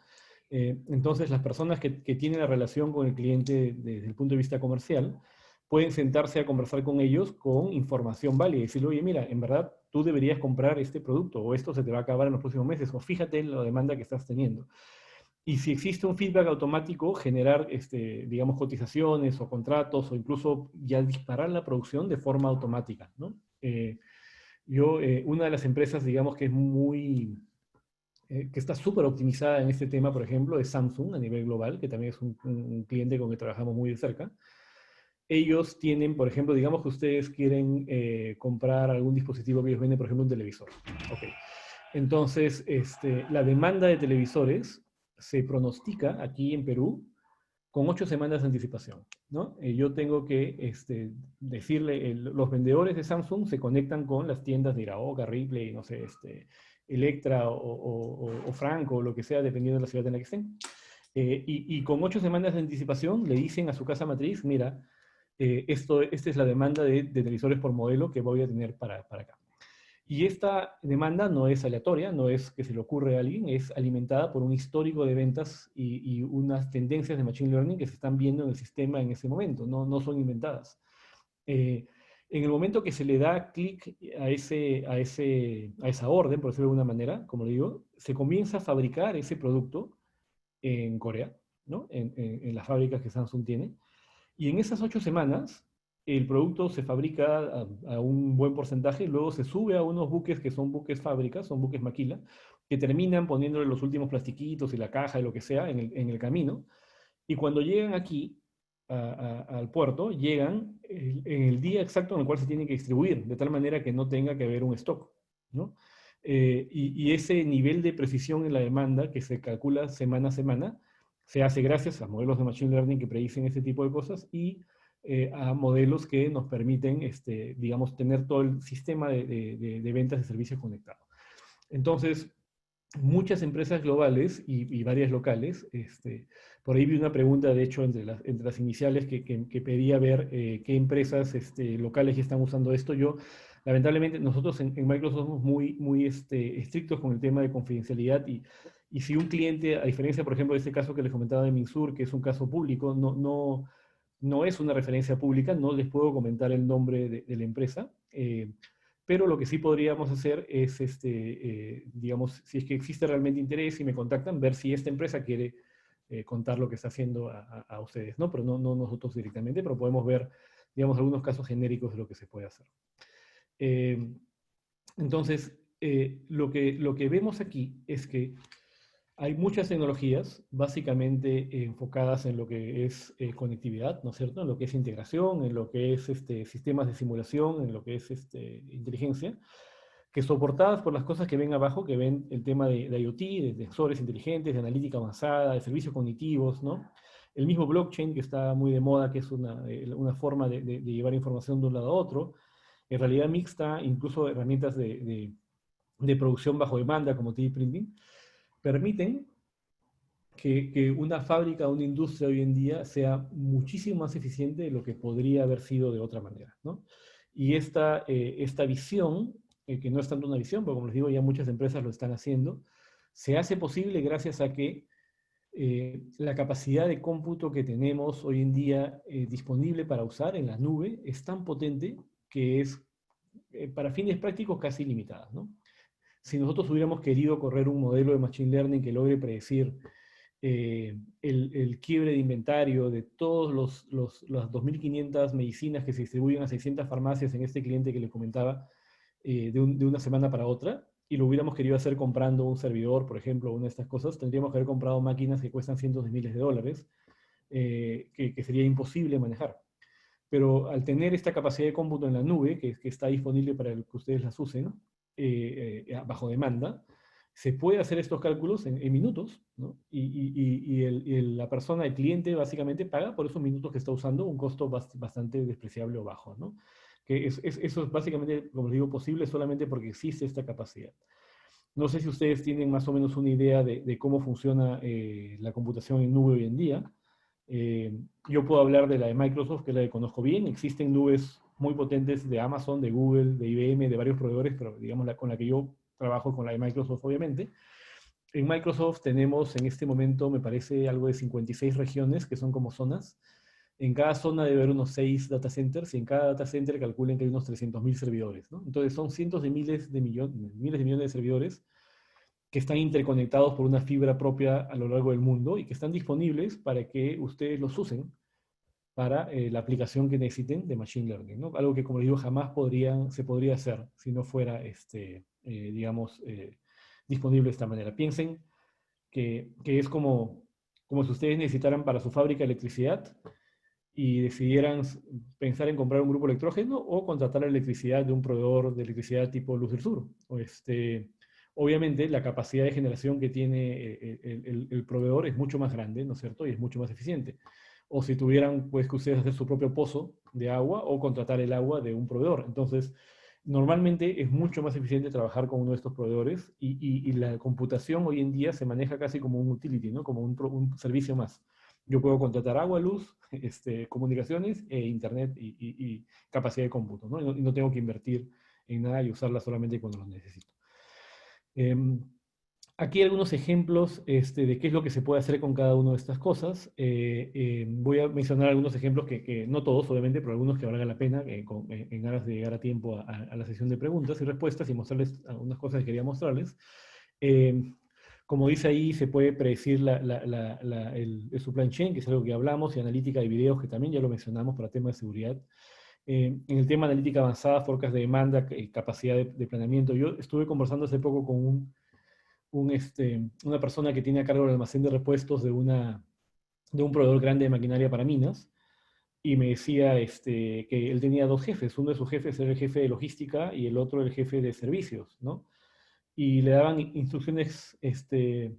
Entonces, las personas que tienen la relación con el cliente desde el punto de vista comercial pueden sentarse a conversar con ellos con información válida y decirle, oye, mira, en verdad tú deberías comprar este producto o esto se te va a acabar en los próximos meses o fíjate en la demanda que estás teniendo. Y si existe un feedback automático, generar, digamos, cotizaciones o contratos o incluso ya disparar la producción de forma automática, ¿no? Una de las empresas, digamos, que es que está súper optimizada en este tema, por ejemplo, es Samsung a nivel global, que también es un cliente con el que trabajamos muy de cerca. Ellos tienen, por ejemplo, digamos que ustedes quieren comprar algún dispositivo que ellos venden, por ejemplo, un televisor. Ok. Entonces, la demanda de televisores se pronostica aquí en Perú con 8 semanas de anticipación, ¿no? Yo tengo que decirle, los vendedores de Samsung se conectan con las tiendas de Iraoka, Ripley, no sé, Electra o Franco, o lo que sea, dependiendo de la ciudad en la que estén. Y con 8 semanas de anticipación le dicen a su casa matriz, mira, esta es la demanda de televisores por modelo que voy a tener para acá. Y esta demanda no es aleatoria, no es que se le ocurre a alguien, es alimentada por un histórico de ventas y unas tendencias de Machine Learning que se están viendo en el sistema en ese momento, no son inventadas. En el momento que se le da clic a esa orden, por decirlo de alguna manera, como le digo, se comienza a fabricar ese producto en Corea, ¿no? En las fábricas que Samsung tiene. Y en esas 8 semanas, el producto se fabrica a un buen porcentaje, luego se sube a unos buques que son buques fábricas, son buques maquila, que terminan poniéndole los últimos plastiquitos y la caja y lo que sea en el camino. Y cuando llegan aquí, al puerto, llegan en el día exacto en el cual se tienen que distribuir, de tal manera que no tenga que haber un stock, ¿no? Y ese nivel de precisión en la demanda que se calcula semana a semana, se hace gracias a modelos de Machine Learning que predicen ese tipo de cosas y a modelos que nos permiten, digamos, tener todo el sistema de ventas de servicios conectados. Entonces, muchas empresas globales y varias locales, por ahí vi una pregunta, de hecho, entre las iniciales que pedía ver qué empresas locales ya están usando esto. Yo, lamentablemente, nosotros en Microsoft somos muy estrictos con el tema de confidencialidad y si un cliente, a diferencia, por ejemplo, de este caso que les comentaba de Minsur, que es un caso público, no es una referencia pública, no les puedo comentar el nombre de la empresa, pero lo que sí podríamos hacer es, digamos, si es que existe realmente interés y me contactan, ver si esta empresa quiere contar lo que está haciendo a ustedes, ¿no? Pero no nosotros directamente, pero podemos ver, digamos, algunos casos genéricos de lo que se puede hacer. Entonces, lo que vemos aquí es que hay muchas tecnologías básicamente enfocadas en lo que es conectividad, ¿no es cierto? En lo que es integración, en lo que es sistemas de simulación, en lo que es inteligencia, que soportadas por las cosas que ven abajo, que ven el tema de IoT, de sensores inteligentes, de analítica avanzada, de servicios cognitivos, ¿no? El mismo blockchain que está muy de moda, que es una forma de llevar información de un lado a otro, en realidad mixta, incluso herramientas de producción bajo demanda como 3D printing, permiten que una fábrica, una industria hoy en día sea muchísimo más eficiente de lo que podría haber sido de otra manera, ¿no? Y esta visión, que no es tanto una visión, porque como les digo, ya muchas empresas lo están haciendo, se hace posible gracias a que la capacidad de cómputo que tenemos hoy en día disponible para usar en la nube es tan potente que es, para fines prácticos, casi ilimitada, ¿no? Si nosotros hubiéramos querido correr un modelo de Machine Learning que logre predecir el quiebre de inventario de todas las 2.500 medicinas que se distribuyen a 600 farmacias en este cliente que les comentaba de una semana para otra, y lo hubiéramos querido hacer comprando un servidor, por ejemplo, una de estas cosas, tendríamos que haber comprado máquinas que cuestan cientos de miles de dólares, que sería imposible manejar. Pero al tener esta capacidad de cómputo en la nube, que está disponible para que ustedes las usen, bajo demanda, se puede hacer estos cálculos en minutos, ¿no? Y la persona, el cliente, básicamente paga por esos minutos que está usando un costo bastante despreciable o bajo, ¿no? Que eso es básicamente, como les digo, posible solamente porque existe esta capacidad. No sé si ustedes tienen más o menos una idea de cómo funciona la computación en nube hoy en día. Yo puedo hablar de la de Microsoft, que es la que conozco bien. Existen nubes muy potentes de Amazon, de Google, de IBM, de varios proveedores, pero digamos con la que yo trabajo, con la de Microsoft, obviamente. En Microsoft tenemos en este momento, me parece, algo de 56 regiones, que son como zonas. En cada zona debe haber unos 6 data centers, y en cada data center calculen que hay unos 300.000 servidores, ¿no? Entonces son cientos de miles de millones de servidores que están interconectados por una fibra propia a lo largo del mundo y que están disponibles para que ustedes los usen para la aplicación que necesiten de Machine Learning, ¿no? Algo que, como les digo, jamás se podría hacer si no fuera, digamos, disponible de esta manera. Piensen que es como si ustedes necesitaran para su fábrica electricidad y decidieran pensar en comprar un grupo electrógeno o contratar la electricidad de un proveedor de electricidad tipo Luz del Sur. Obviamente, la capacidad de generación que tiene el proveedor es mucho más grande, ¿no es cierto? Y es mucho más eficiente. O si tuvieran, pues, que ustedes hacer su propio pozo de agua o contratar el agua de un proveedor. Entonces, normalmente es mucho más eficiente trabajar con uno de estos proveedores y la computación hoy en día se maneja casi como un utility, ¿no? Como un servicio más. Yo puedo contratar agua, luz, comunicaciones, internet y capacidad de cómputo, ¿no? Y no tengo que invertir en nada y usarla solamente cuando lo necesito. Aquí hay algunos ejemplos de qué es lo que se puede hacer con cada una de estas cosas. Voy a mencionar algunos ejemplos que no todos, obviamente, pero algunos que valgan la pena en aras de llegar a tiempo a la sesión de preguntas y respuestas y mostrarles algunas cosas que quería mostrarles. Como dice ahí, se puede predecir el supply chain, que es algo que hablamos, y analítica de videos, que también ya lo mencionamos para temas de seguridad. En el tema de analítica avanzada, forecast de demanda, capacidad de planeamiento. Yo estuve conversando hace poco con una persona que tiene a cargo el almacén de repuestos de un proveedor grande de maquinaria para minas, y me decía que él tenía dos jefes. Uno de sus jefes era el jefe de logística y el otro el jefe de servicios, ¿no? Y le daban instrucciones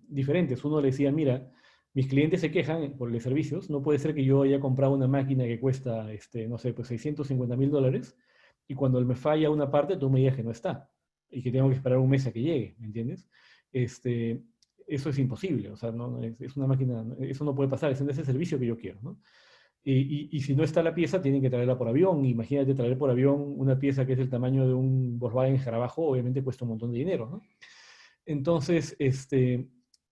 diferentes. Uno le decía, mira, mis clientes se quejan por los servicios. No puede ser que yo haya comprado una máquina que cuesta, no sé, pues $650.000 y cuando me falla una parte tú me digas que no está y que tengo que esperar un mes a que llegue, ¿me entiendes? Eso es imposible, o sea, es una máquina, eso no puede pasar, ese no es el servicio que yo quiero, ¿no? Y si no está la pieza, tienen que traerla por avión. Imagínate traer por avión una pieza que es el tamaño de un Volkswagen Escarabajo, obviamente cuesta un montón de dinero, ¿no? Entonces,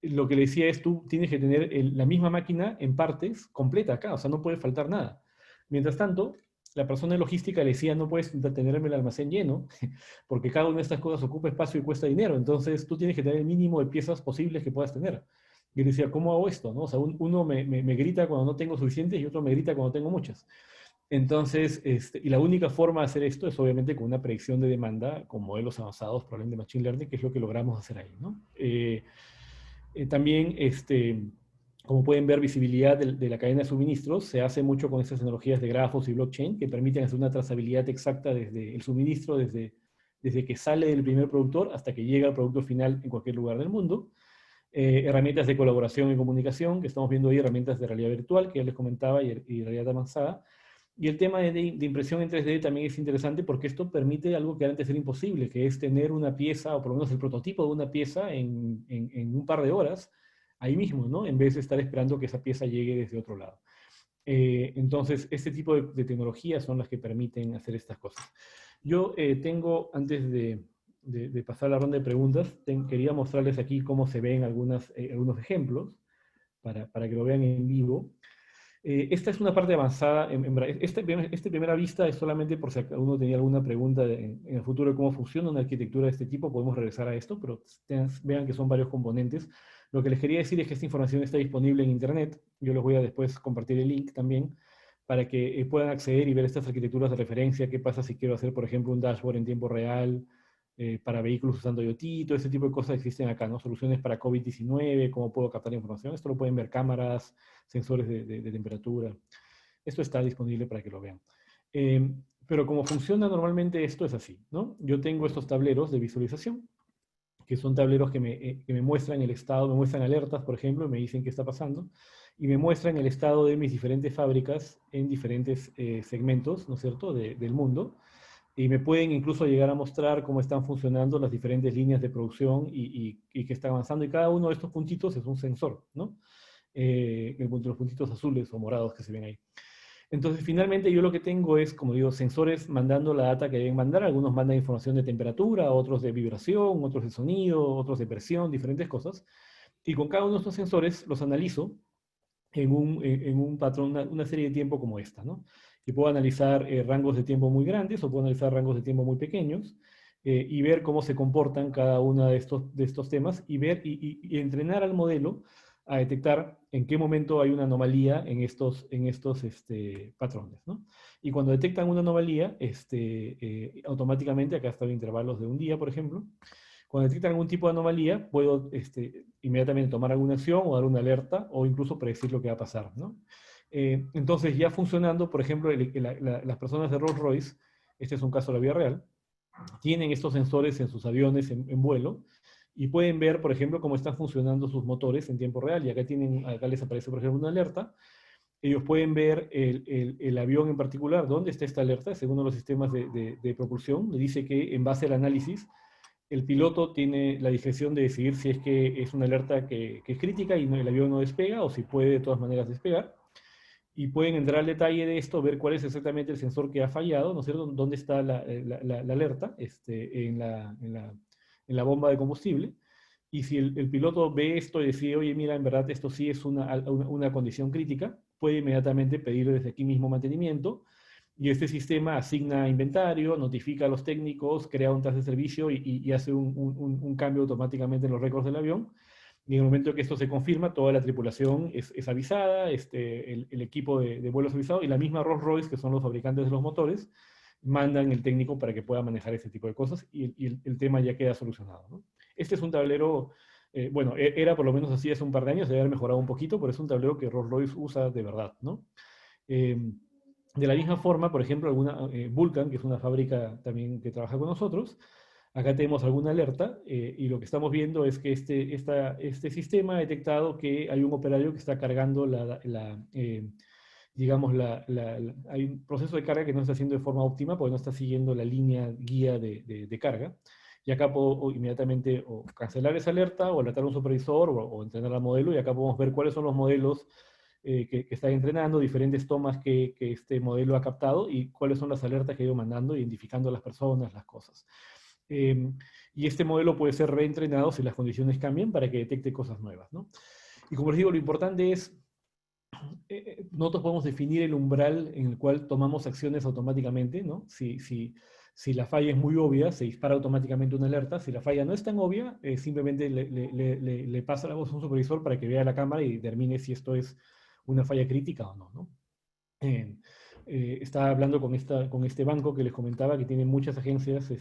lo que le decía es, tú tienes que tener la misma máquina en partes completa acá, o sea, no puede faltar nada. Mientras tanto, la persona de logística le decía, no puedes tenerme el almacén lleno, porque cada una de estas cosas ocupa espacio y cuesta dinero, entonces tú tienes que tener el mínimo de piezas posibles que puedas tener. Y le decía, ¿cómo hago esto? ¿No? O sea, uno me grita cuando no tengo suficientes y otro me grita cuando tengo muchas. Entonces, y la única forma de hacer esto es obviamente con una predicción de demanda con modelos avanzados, probablemente de Machine Learning, que es lo que logramos hacer ahí, ¿no? También, como pueden ver, visibilidad de la cadena de suministros se hace mucho con estas tecnologías de grafos y blockchain que permiten hacer una trazabilidad exacta desde el suministro, desde que sale del primer productor hasta que llega al producto final en cualquier lugar del mundo. Herramientas de colaboración y comunicación, que estamos viendo hoy, herramientas de realidad virtual, que ya les comentaba, y realidad avanzada. Y el tema de impresión en 3D también es interesante porque esto permite algo que antes era imposible, que es tener una pieza, o por lo menos el prototipo de una pieza en un par de horas, ahí mismo, ¿no? En vez de estar esperando que esa pieza llegue desde otro lado. Entonces, este tipo de tecnologías son las que permiten hacer estas cosas. Yo tengo, antes de pasar la ronda de preguntas, quería mostrarles aquí cómo se ven algunos ejemplos, para que lo vean en vivo. Esta es una parte avanzada. Esta primera vista es solamente por si uno tenía alguna pregunta en el futuro de cómo funciona una arquitectura de este tipo. Podemos regresar a esto, pero vean que son varios componentes. Lo que les quería decir es que esta información está disponible en Internet. Yo les voy a después compartir el link también para que puedan acceder y ver estas arquitecturas de referencia. ¿Qué pasa si quiero hacer, por ejemplo, un dashboard en tiempo real para vehículos usando IoT? Todo ese tipo de cosas existen acá, ¿no? Soluciones para COVID-19, cómo puedo captar información. Esto lo pueden ver, cámaras, sensores de temperatura. Esto está disponible para que lo vean. Pero como funciona normalmente esto es así, ¿no? Yo tengo estos tableros de visualización, que son tableros que me muestran el estado, me muestran alertas, por ejemplo, y me dicen qué está pasando, y me muestran el estado de mis diferentes fábricas en diferentes segmentos, ¿no es cierto?, del mundo, y me pueden incluso llegar a mostrar cómo están funcionando las diferentes líneas de producción y que está avanzando, y cada uno de estos puntitos es un sensor, ¿no? Los puntitos azules o morados que se ven ahí. Entonces, finalmente, yo lo que tengo es, como digo, sensores mandando la data que deben mandar. Algunos mandan información de temperatura, otros de vibración, otros de sonido, otros de presión, diferentes cosas. Y con cada uno de estos sensores los analizo en un patrón, una serie de tiempo como esta, ¿no? Y puedo analizar rangos de tiempo muy grandes o puedo analizar rangos de tiempo muy pequeños y ver cómo se comportan cada uno de estos temas y ver y entrenar al modelo a detectar en qué momento hay una anomalía en estos patrones, ¿no? Y cuando detectan una anomalía, automáticamente, acá están intervalos de un día, por ejemplo, cuando detectan algún tipo de anomalía, puedo inmediatamente tomar alguna acción o dar una alerta o incluso predecir lo que va a pasar, ¿no? Entonces, ya funcionando, por ejemplo, las personas de Rolls-Royce, este es un caso de la vida real, tienen estos sensores en sus aviones en vuelo, y pueden ver, por ejemplo, cómo están funcionando sus motores en tiempo real. Y acá les aparece, por ejemplo, una alerta. Ellos pueden ver el avión en particular, dónde está esta alerta, según los sistemas de propulsión. Le dice que en base al análisis, el piloto tiene la discreción de decidir si es que es una alerta que es crítica y el avión no despega, o si puede de todas maneras despegar. Y pueden entrar al detalle de esto, ver cuál es exactamente el sensor que ha fallado, ¿no es cierto? Dónde está la alerta en la bomba de combustible, y si el piloto ve esto y decide, oye, mira, en verdad esto sí es una condición crítica, puede inmediatamente pedir desde aquí mismo mantenimiento, y este sistema asigna inventario, notifica a los técnicos, crea un task de servicio y hace un cambio automáticamente en los récords del avión, y en el momento que esto se confirma, toda la tripulación es avisada, el equipo de vuelo es avisado, y la misma Rolls-Royce, que son los fabricantes de los motores, mandan el técnico para que pueda manejar ese tipo de cosas y el tema ya queda solucionado, ¿no? Este es un tablero, bueno, era por lo menos así hace un par de años, debe haber mejorado un poquito, pero es un tablero que Rolls-Royce usa de verdad, ¿no? De la misma forma, por ejemplo, Vulcan, que es una fábrica también que trabaja con nosotros, Acá tenemos alguna alerta y lo que estamos viendo es que este sistema ha detectado que hay un operario que está cargando digamos, hay un proceso de carga que no está haciendo de forma óptima porque no está siguiendo la línea guía de carga. Y acá puedo inmediatamente o cancelar esa alerta o alertar a un supervisor o entrenar al modelo, y acá podemos ver cuáles son los modelos que está entrenando, diferentes tomas que este modelo ha captado y cuáles son las alertas que ha ido mandando, identificando a las personas, las cosas. Y este modelo puede ser reentrenado si las condiciones cambian para que detecte cosas nuevas, ¿no? Y como les digo, lo importante es, nosotros podemos definir el umbral en el cual tomamos acciones automáticamente, ¿no? Si la falla es muy obvia, se dispara automáticamente una alerta. Si la falla no es tan obvia, simplemente le pasa la voz a un supervisor para que vea la cámara y determine si esto es una falla crítica o no, ¿no? Estaba hablando con este banco que les comentaba que tiene muchas agencias,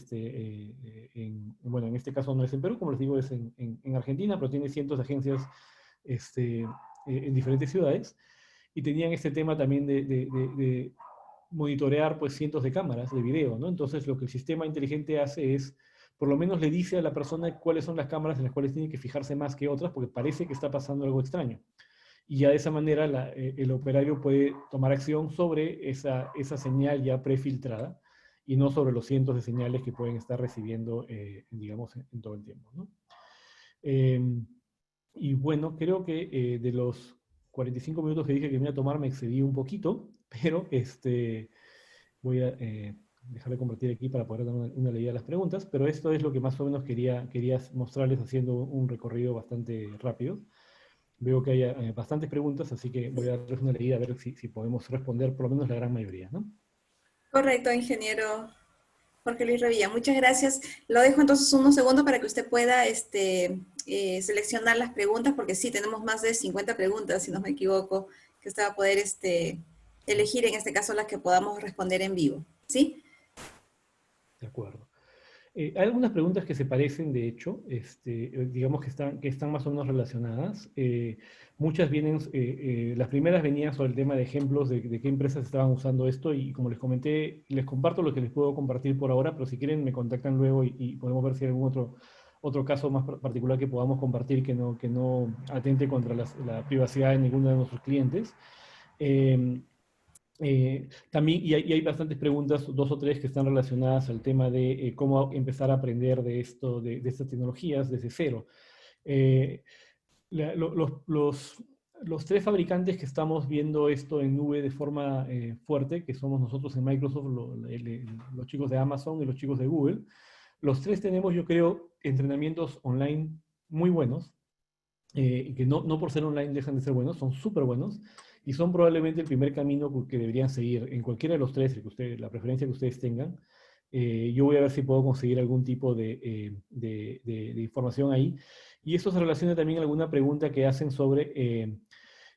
bueno, en este caso no es en Perú, como les digo, es en Argentina, pero tiene cientos de agencias en diferentes ciudades, y tenían este tema también de monitorear pues cientos de cámaras de video, ¿no? Entonces lo que el sistema inteligente hace es, por lo menos le dice a la persona cuáles son las cámaras en las cuales tiene que fijarse más que otras, porque parece que está pasando algo extraño. Y ya de esa manera el operario puede tomar acción sobre esa señal ya prefiltrada y no sobre los cientos de señales que pueden estar recibiendo, digamos, en todo el tiempo, ¿no? Y bueno, creo que de los 45 minutos que dije que me iba a tomar me excedí un poquito, pero voy a dejar de compartir aquí para poder dar una leída a las preguntas, pero esto es lo que más o menos quería mostrarles haciendo un recorrido bastante rápido. Veo que hay bastantes preguntas, así que voy a darles una leída a ver si podemos responder por lo menos la gran mayoría, ¿no? Correcto, ingeniero Jorge Luis Revilla. Muchas gracias. Lo dejo entonces unos segundos para que usted pueda seleccionar las preguntas, porque sí, tenemos más de 50 preguntas, si no me equivoco, que usted va a poder elegir en este caso las que podamos responder en vivo. ¿Sí? De acuerdo. Hay algunas preguntas que se parecen, de hecho, digamos que están más o menos relacionadas. Muchas vienen, las primeras venían sobre el tema de ejemplos de qué empresas estaban usando esto, y como les comenté, les comparto lo que les puedo compartir por ahora, pero si quieren me contactan luego y podemos ver si hay algún otro caso más particular que podamos compartir que no atente contra la privacidad de ninguno de nuestros clientes. También, y hay bastantes preguntas, 2 o 3, que están relacionadas al tema de cómo empezar a aprender de estas tecnologías desde cero. Los 3 fabricantes que estamos viendo esto en nube de forma fuerte, que somos nosotros en Microsoft, los chicos de Amazon y los chicos de Google, los 3 tenemos, yo creo, entrenamientos online muy buenos, que no por ser online dejan de ser buenos, son súper buenos, y son probablemente el primer camino que deberían seguir en cualquiera de los 3, la preferencia que ustedes tengan. Yo voy a ver si puedo conseguir algún tipo de información ahí. Y esto se relaciona también a alguna pregunta que hacen sobre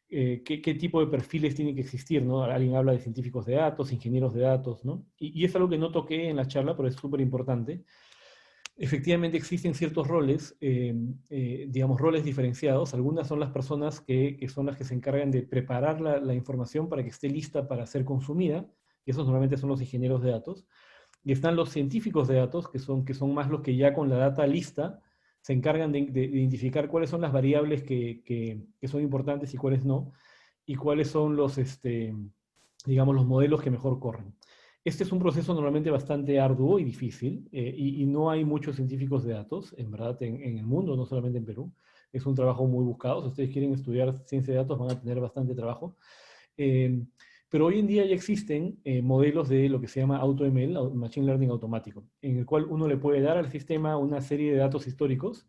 qué tipo de perfiles tienen que existir, ¿no? Alguien habla de científicos de datos, ingenieros de datos, ¿no? Y es algo que no toqué en la charla, pero es súper importante. Efectivamente existen ciertos roles, digamos, roles diferenciados. Algunas son las personas que son las que se encargan de preparar la información para que esté lista para ser consumida, y esos normalmente son los ingenieros de datos. Y están los científicos de datos, que son más los que ya con la data lista se encargan de identificar cuáles son las variables que son importantes y cuáles no, y cuáles son digamos, los modelos que mejor corren. Este es un proceso normalmente bastante arduo y difícil, y no hay muchos científicos de datos, en verdad, en el mundo, no solamente en Perú. Es un trabajo muy buscado. Si ustedes quieren estudiar ciencia de datos, van a tener bastante trabajo. Pero hoy en día ya existen modelos de lo que se llama AutoML, Machine Learning automático, en el cual uno le puede dar al sistema una serie de datos históricos,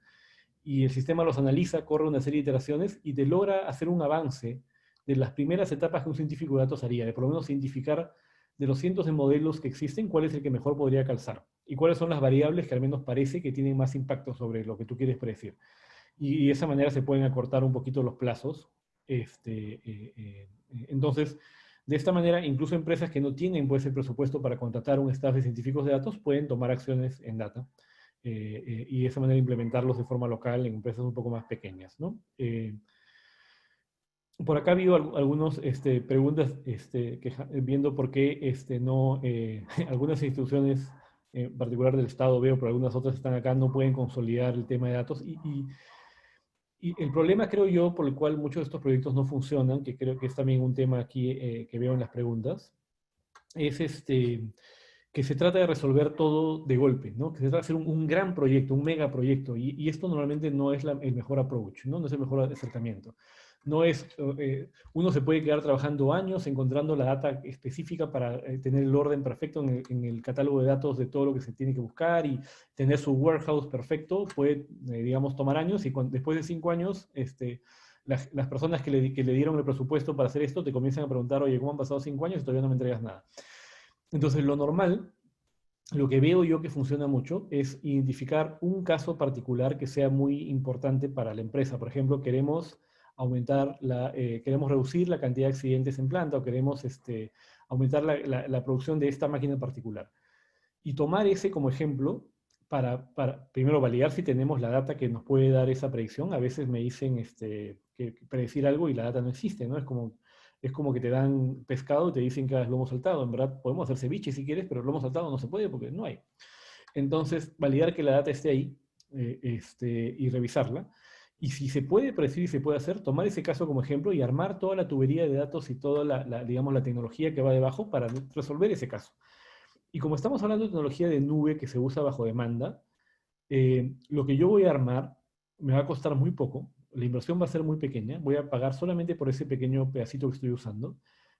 y el sistema los analiza, corre una serie de iteraciones y te logra hacer un avance de las primeras etapas que un científico de datos haría, de por lo menos identificar de los cientos de modelos que existen, cuál es el que mejor podría calzar, y cuáles son las variables que al menos parece que tienen más impacto sobre lo que tú quieres predecir. Y de esa manera se pueden acortar un poquito los plazos. Entonces, de esta manera, incluso empresas que no tienen pues, el presupuesto para contratar un staff de científicos de datos pueden tomar acciones en data, y de esa manera implementarlos de forma local en empresas un poco más pequeñas, ¿no? Por acá ha habido algunas preguntas viendo por qué algunas instituciones en particular del Estado veo, pero algunas otras están acá, no pueden consolidar el tema de datos. Y el problema, creo yo, por el cual muchos de estos proyectos no funcionan, que creo que es también un tema aquí que veo en las preguntas, es que se trata de resolver todo de golpe, ¿no? Que se trata de hacer un gran proyecto, un megaproyecto, y esto normalmente no es el mejor approach, ¿no? No es el mejor acercamiento. No es, uno se puede quedar trabajando años encontrando la data específica para tener el orden perfecto en el catálogo de datos de todo lo que se tiene que buscar y tener su warehouse perfecto, puede, digamos, tomar años, y después de 5 años, las personas que le dieron el presupuesto para hacer esto te comienzan a preguntar, oye, ¿cómo han pasado 5 años y todavía no me entregas nada? Entonces, lo normal, lo que veo yo que funciona mucho, es identificar un caso particular que sea muy importante para la empresa. Por ejemplo, queremos reducir la cantidad de accidentes en planta, o queremos aumentar la producción de esta máquina en particular. Y tomar ese como ejemplo para primero validar si tenemos la data que nos puede dar esa predicción. A veces me dicen que predecir algo y la data no existe, ¿no? Es como que te dan pescado y te dicen que hagas lomo saltado. En verdad, podemos hacer ceviche si quieres, pero el lomo saltado no se puede porque no hay. Entonces, validar que la data esté ahí y revisarla. Y si se puede predecir y se puede hacer, tomar ese caso como ejemplo y armar toda la tubería de datos y toda digamos, la tecnología que va debajo para resolver ese caso. Y como estamos hablando de tecnología de nube que se usa bajo demanda, lo que yo voy a armar me va a costar muy poco, la inversión va a ser muy pequeña, voy a pagar solamente por ese pequeño pedacito que estoy usando,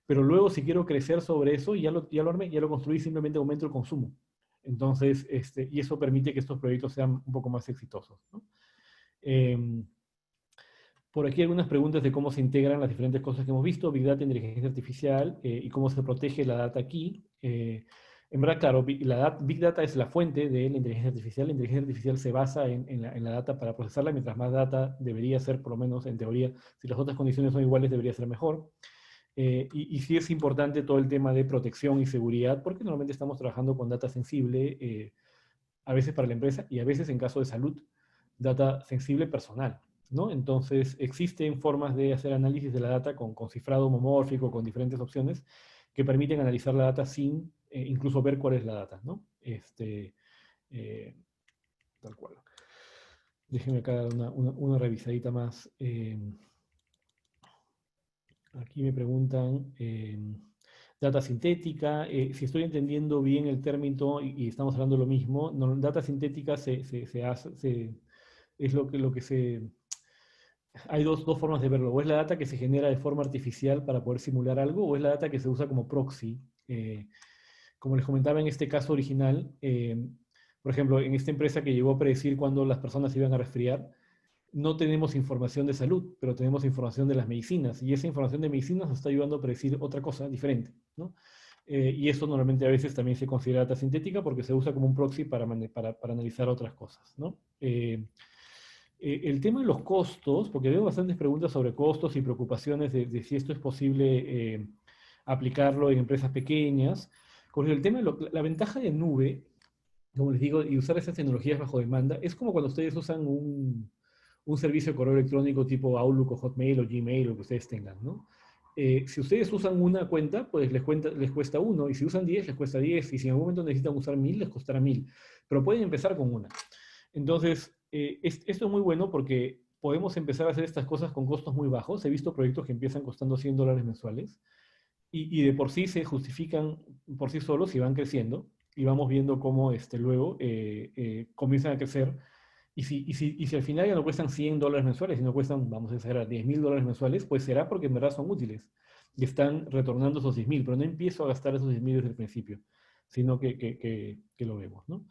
pero luego si quiero crecer sobre eso, ya lo armé, ya lo construí, simplemente aumento el consumo. Entonces, y eso permite que estos proyectos sean un poco más exitosos, ¿no? Por aquí algunas preguntas de cómo se integran las diferentes cosas que hemos visto, Big Data, inteligencia artificial, y cómo se protege la data aquí. En verdad, claro, Big Data es la fuente de la inteligencia artificial. La inteligencia artificial se basa en la data para procesarla. Mientras más data debería ser, por lo menos en teoría, si las otras condiciones son iguales, debería ser mejor. Y sí es importante todo el tema de protección y seguridad, porque normalmente estamos trabajando con data sensible, a veces para la empresa y a veces en caso de salud, data sensible personal, ¿no? Entonces, existen formas de hacer análisis de la data con cifrado homomórfico, con diferentes opciones, que permiten analizar la data sin incluso ver cuál es la data, ¿no? Tal cual. Déjenme acá dar una revisadita más. Aquí me preguntan, data sintética, si estoy entendiendo bien el término y estamos hablando de lo mismo, no, data sintética es lo que se... Hay dos formas de verlo, o es la data que se genera de forma artificial para poder simular algo, o es la data que se usa como proxy. Como les comentaba en este caso original, por ejemplo, en esta empresa que llegó a predecir cuándo las personas iban a resfriar, no tenemos información de salud, pero tenemos información de las medicinas, y esa información de medicinas nos está ayudando a predecir otra cosa diferente, ¿no? Y eso normalmente a veces también se considera data sintética porque se usa como un proxy para analizar otras cosas, ¿no? El tema de los costos, porque veo bastantes preguntas sobre costos y preocupaciones de si esto es posible aplicarlo en empresas pequeñas. Con el tema de la ventaja de nube, como les digo, y usar esas tecnologías bajo demanda, es como cuando ustedes usan un servicio de correo electrónico tipo Outlook o Hotmail o Gmail o que ustedes tengan, ¿no? Si ustedes usan una cuenta, pues les cuesta 1, y si usan 10, les cuesta 10, y si en algún momento necesitan usar 1000, les costará 1000. Pero pueden empezar con una. Entonces, esto es muy bueno porque podemos empezar a hacer estas cosas con costos muy bajos. He visto proyectos que empiezan costando $100 mensuales y de por sí se justifican por sí solos y van creciendo, y vamos viendo cómo luego comienzan a crecer. Y si al final ya no cuestan $100 mensuales, sino cuestan, vamos a exagerar, $10,000 mensuales, pues será porque en verdad son útiles y están retornando esos 10,000, pero no empiezo a gastar esos 10,000 desde el principio, sino que lo vemos, ¿no?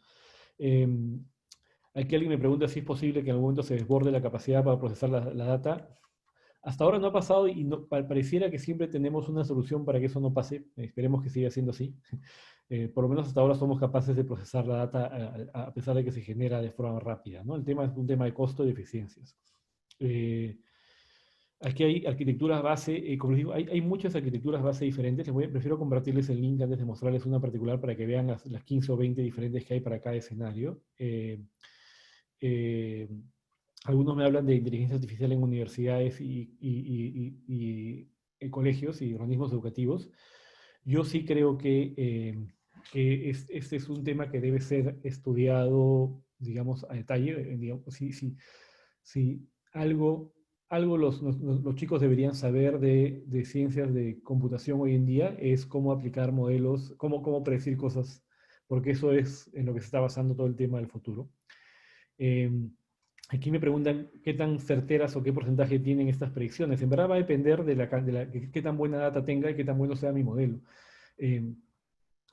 Aquí alguien me pregunta si es posible que en algún momento se desborde la capacidad para procesar la data. Hasta ahora no ha pasado y pareciera que siempre tenemos una solución para que eso no pase. Esperemos que siga siendo así. Por lo menos hasta ahora somos capaces de procesar la data a pesar de que se genera de forma rápida, ¿no? El tema es un tema de costo y de eficiencias. Aquí hay arquitecturas base, como les digo, hay muchas arquitecturas base diferentes. Prefiero compartirles el link antes de mostrarles una particular para que vean las 15 o 20 diferentes que hay para cada escenario. Algunos me hablan de inteligencia artificial en universidades y en colegios y organismos educativos. Yo sí creo que que este es un tema que debe ser estudiado, digamos, a detalle. Digamos, si algo los chicos deberían saber de ciencias de computación hoy en día es cómo aplicar modelos, cómo predecir cosas, porque eso es en lo que se está basando todo el tema del futuro. Aquí me preguntan qué tan certeras o qué porcentaje tienen estas predicciones. En verdad va a depender de qué tan buena data tenga y qué tan bueno sea mi modelo.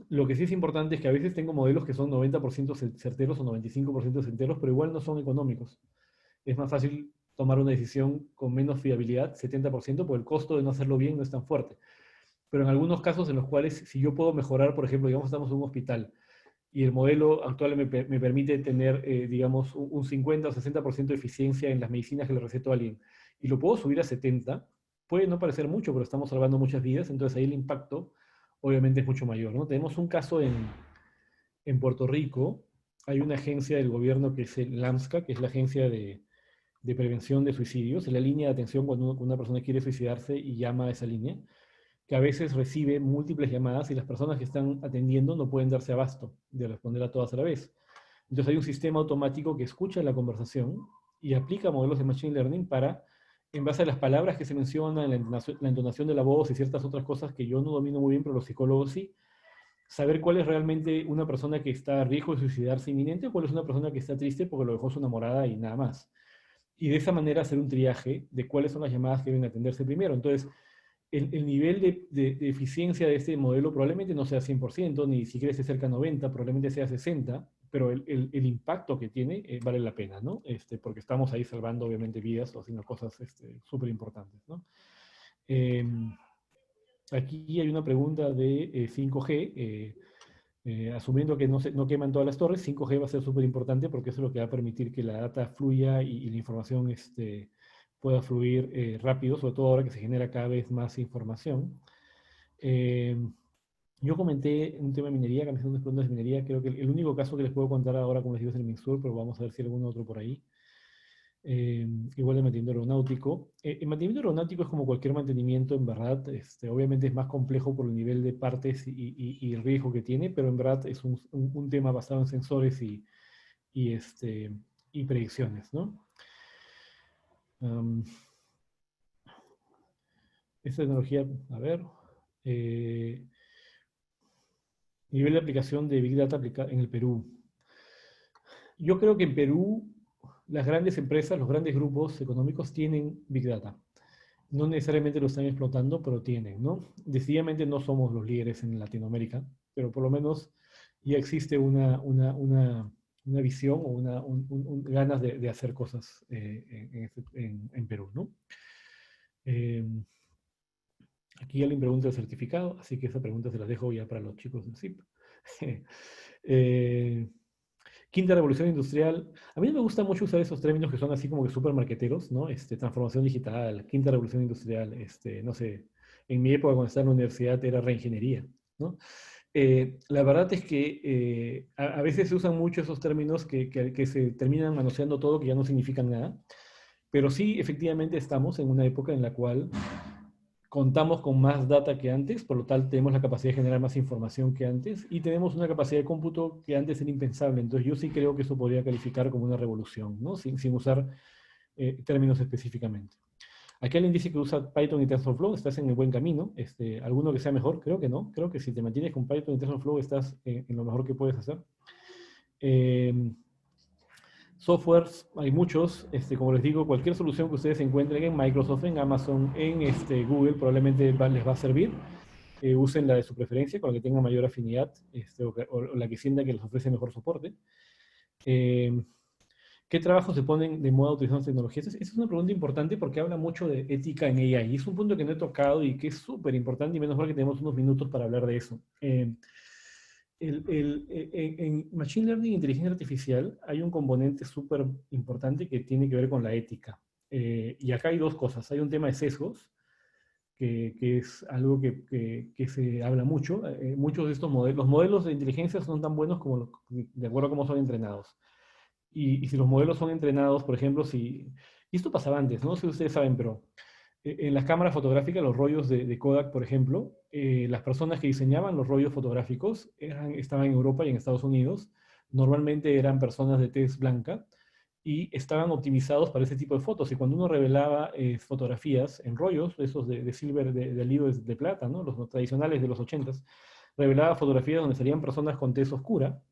Lo que sí es importante es que a veces tengo modelos que son 90% certeros o 95% certeros, pero igual no son económicos. Es más fácil tomar una decisión con menos fiabilidad, 70%, porque el costo de no hacerlo bien no es tan fuerte. Pero en algunos casos en los cuales, si yo puedo mejorar, por ejemplo, digamos, estamos en un hospital, y el modelo actual me permite tener, digamos, un 50 o 60% de eficiencia en las medicinas que le receto a alguien, y lo puedo subir a 70, puede no parecer mucho, pero estamos salvando muchas vidas, entonces ahí el impacto obviamente es mucho mayor, ¿no? Tenemos un caso en Puerto Rico, hay una agencia del gobierno que es el LAMSCA, que es la agencia de prevención de suicidios, es la línea de atención cuando una persona quiere suicidarse y llama a esa línea, que a veces recibe múltiples llamadas y las personas que están atendiendo no pueden darse abasto de responder a todas a la vez. Entonces hay un sistema automático que escucha la conversación y aplica modelos de Machine Learning para, en base a las palabras que se mencionan, la entonación de la voz y ciertas otras cosas que yo no domino muy bien, pero los psicólogos sí, saber cuál es realmente una persona que está a riesgo de suicidarse inminente o cuál es una persona que está triste porque lo dejó su enamorada y nada más. Y de esa manera hacer un triaje de cuáles son las llamadas que deben atenderse primero. Entonces, el nivel de eficiencia de este modelo probablemente no sea 100%, ni siquiera esté cerca de 90%, probablemente sea 60%, pero el impacto que tiene vale la pena, ¿no? Porque estamos ahí salvando, obviamente, vidas o haciendo cosas súper importantes, ¿no? Aquí hay una pregunta de 5G. Asumiendo que no queman todas las torres, 5G va a ser súper importante porque eso es lo que va a permitir que la data fluya y la información pueda fluir rápido, sobre todo ahora que se genera cada vez más información. Yo comenté un tema de minería, que me hicieron unas preguntas de minería. Creo que el único caso que les puedo contar ahora, como les digo, es el MinSur, pero vamos a ver si hay algún otro por ahí. Igual el mantenimiento aeronáutico. El mantenimiento aeronáutico es como cualquier mantenimiento, en verdad. Obviamente es más complejo por el nivel de partes y el riesgo que tiene, pero en verdad es un tema basado en sensores y predicciones, ¿no? Esta tecnología, a ver, nivel de aplicación de Big Data en el Perú. Yo creo que en Perú las grandes empresas, los grandes grupos económicos tienen Big Data. No necesariamente lo están explotando, pero tienen, ¿no? Decididamente no somos los líderes en Latinoamérica, pero por lo menos ya existe una visión o ganas de hacer cosas en Perú, ¿no? Aquí alguien pregunta el certificado, así que esa pregunta se la dejo ya para los chicos del CIP. Quinta revolución industrial. A mí no me gusta mucho usar esos términos que son así como que súper marqueteros, ¿no? Transformación digital, quinta revolución industrial, no sé, en mi época cuando estaba en la universidad era reingeniería, ¿no? La verdad es que a veces se usan mucho esos términos que se terminan manoseando todo, que ya no significan nada, pero sí, efectivamente estamos en una época en la cual contamos con más data que antes, por lo tanto tenemos la capacidad de generar más información que antes y tenemos una capacidad de cómputo que antes era impensable. Entonces yo sí creo que eso podría calificar como una revolución, ¿no? Sin usar términos específicamente. Aquí alguien dice que usa Python y TensorFlow, estás en el buen camino. ¿Alguno que sea mejor? Creo que no. Creo que si te mantienes con Python y TensorFlow estás en lo mejor que puedes hacer. Softwares, hay muchos, como les digo, cualquier solución que ustedes encuentren en Microsoft, en Amazon, en Google, probablemente les va a servir. Usen la de su preferencia, con la que tengan mayor afinidad, o la que sientan que les ofrece mejor soporte. ¿Qué trabajos se ponen de moda utilizando tecnologías? Esa es una pregunta importante porque habla mucho de ética en AI. Y es un punto que no he tocado y que es súper importante, y menos mal que tenemos unos minutos para hablar de eso. En Machine Learning e inteligencia artificial hay un componente súper importante que tiene que ver con la ética. Y acá hay dos cosas. Hay un tema de sesgos, que es algo que se habla mucho. Muchos de estos modelos, los modelos de inteligencia son tan buenos como de acuerdo a cómo son entrenados. Y si los modelos son entrenados, por ejemplo, y esto pasaba antes, no sé si ustedes saben, pero En las cámaras fotográficas, los rollos de Kodak, por ejemplo, las personas que diseñaban los rollos fotográficos estaban en Europa y en Estados Unidos. Normalmente eran personas de tez blanca y estaban optimizados para ese tipo de fotos. Y cuando uno revelaba fotografías en rollos, esos de silver, de hilo de plata, ¿no? Los tradicionales de los 80s, revelaba fotografías donde salían personas con tez oscura,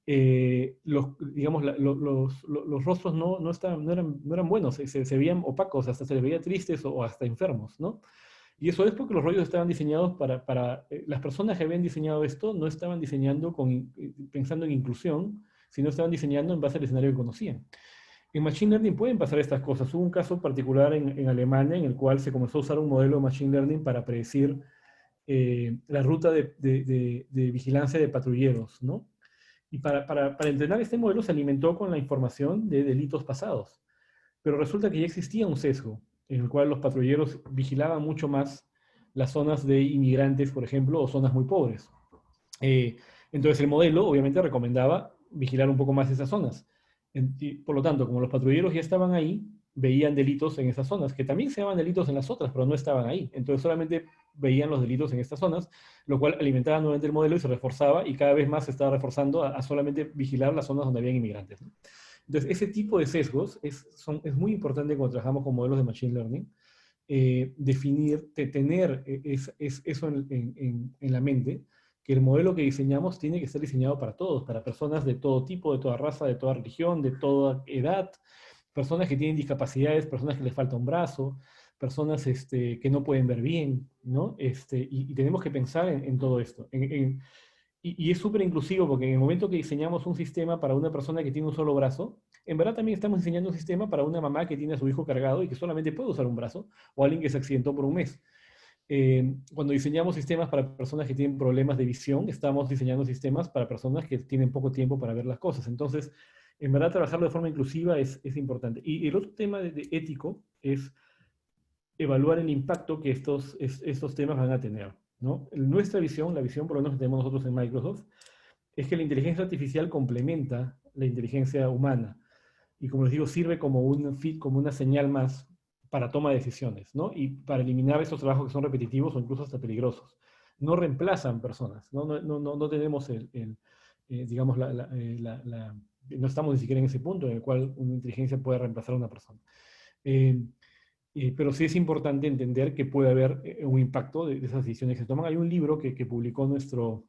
digamos, los rostros no eran buenos, se veían opacos, hasta se les veía tristes o hasta enfermos, ¿no? Y eso es porque los rollos estaban diseñados las personas que habían diseñado esto no estaban diseñando pensando en inclusión, sino estaban diseñando en base al escenario que conocían. En Machine Learning pueden pasar estas cosas. Hubo un caso particular en Alemania en el cual se comenzó a usar un modelo de Machine Learning para predecir la ruta de vigilancia de patrulleros, ¿no? Y para entrenar este modelo se alimentó con la información de delitos pasados. Pero resulta que ya existía un sesgo en el cual los patrulleros vigilaban mucho más las zonas de inmigrantes, por ejemplo, o zonas muy pobres. Entonces el modelo obviamente recomendaba vigilar un poco más esas zonas. Y, por lo tanto, como los patrulleros ya estaban ahí, veían delitos en esas zonas, que también se llamaban delitos en las otras, pero no estaban ahí. Entonces solamente veían los delitos en estas zonas, lo cual alimentaba nuevamente el modelo y se reforzaba, y cada vez más se estaba reforzando a solamente vigilar las zonas donde habían inmigrantes, ¿no? Entonces, ese tipo de sesgos es muy importante cuando trabajamos con modelos de Machine Learning, tener eso en la mente, que el modelo que diseñamos tiene que ser diseñado para todos, para personas de todo tipo, de toda raza, de toda religión, de toda edad, personas que tienen discapacidades, personas que les falta un brazo, personas que no pueden ver bien, ¿no? Y tenemos que pensar en todo esto. Y es súper inclusivo porque en el momento que diseñamos un sistema para una persona que tiene un solo brazo, en verdad también estamos diseñando un sistema para una mamá que tiene a su hijo cargado y que solamente puede usar un brazo, o alguien que se accidentó por un mes. Cuando diseñamos sistemas para personas que tienen problemas de visión, estamos diseñando sistemas para personas que tienen poco tiempo para ver las cosas. Entonces, en verdad, trabajarlo de forma inclusiva es importante. Y el otro tema de ético es evaluar el impacto que estos temas van a tener, ¿no? Nuestra visión, la visión por lo menos que tenemos nosotros en Microsoft, es que la inteligencia artificial complementa la inteligencia humana. Y como les digo, sirve como como una señal más para toma de decisiones, ¿no? Y para eliminar esos trabajos que son repetitivos o incluso hasta peligrosos. No reemplazan personas, no tenemos digamos, no estamos ni siquiera en ese punto en el cual una inteligencia puede reemplazar a una persona. Pero sí es importante entender que puede haber un impacto de esas decisiones que se toman. Hay un libro que publicó nuestro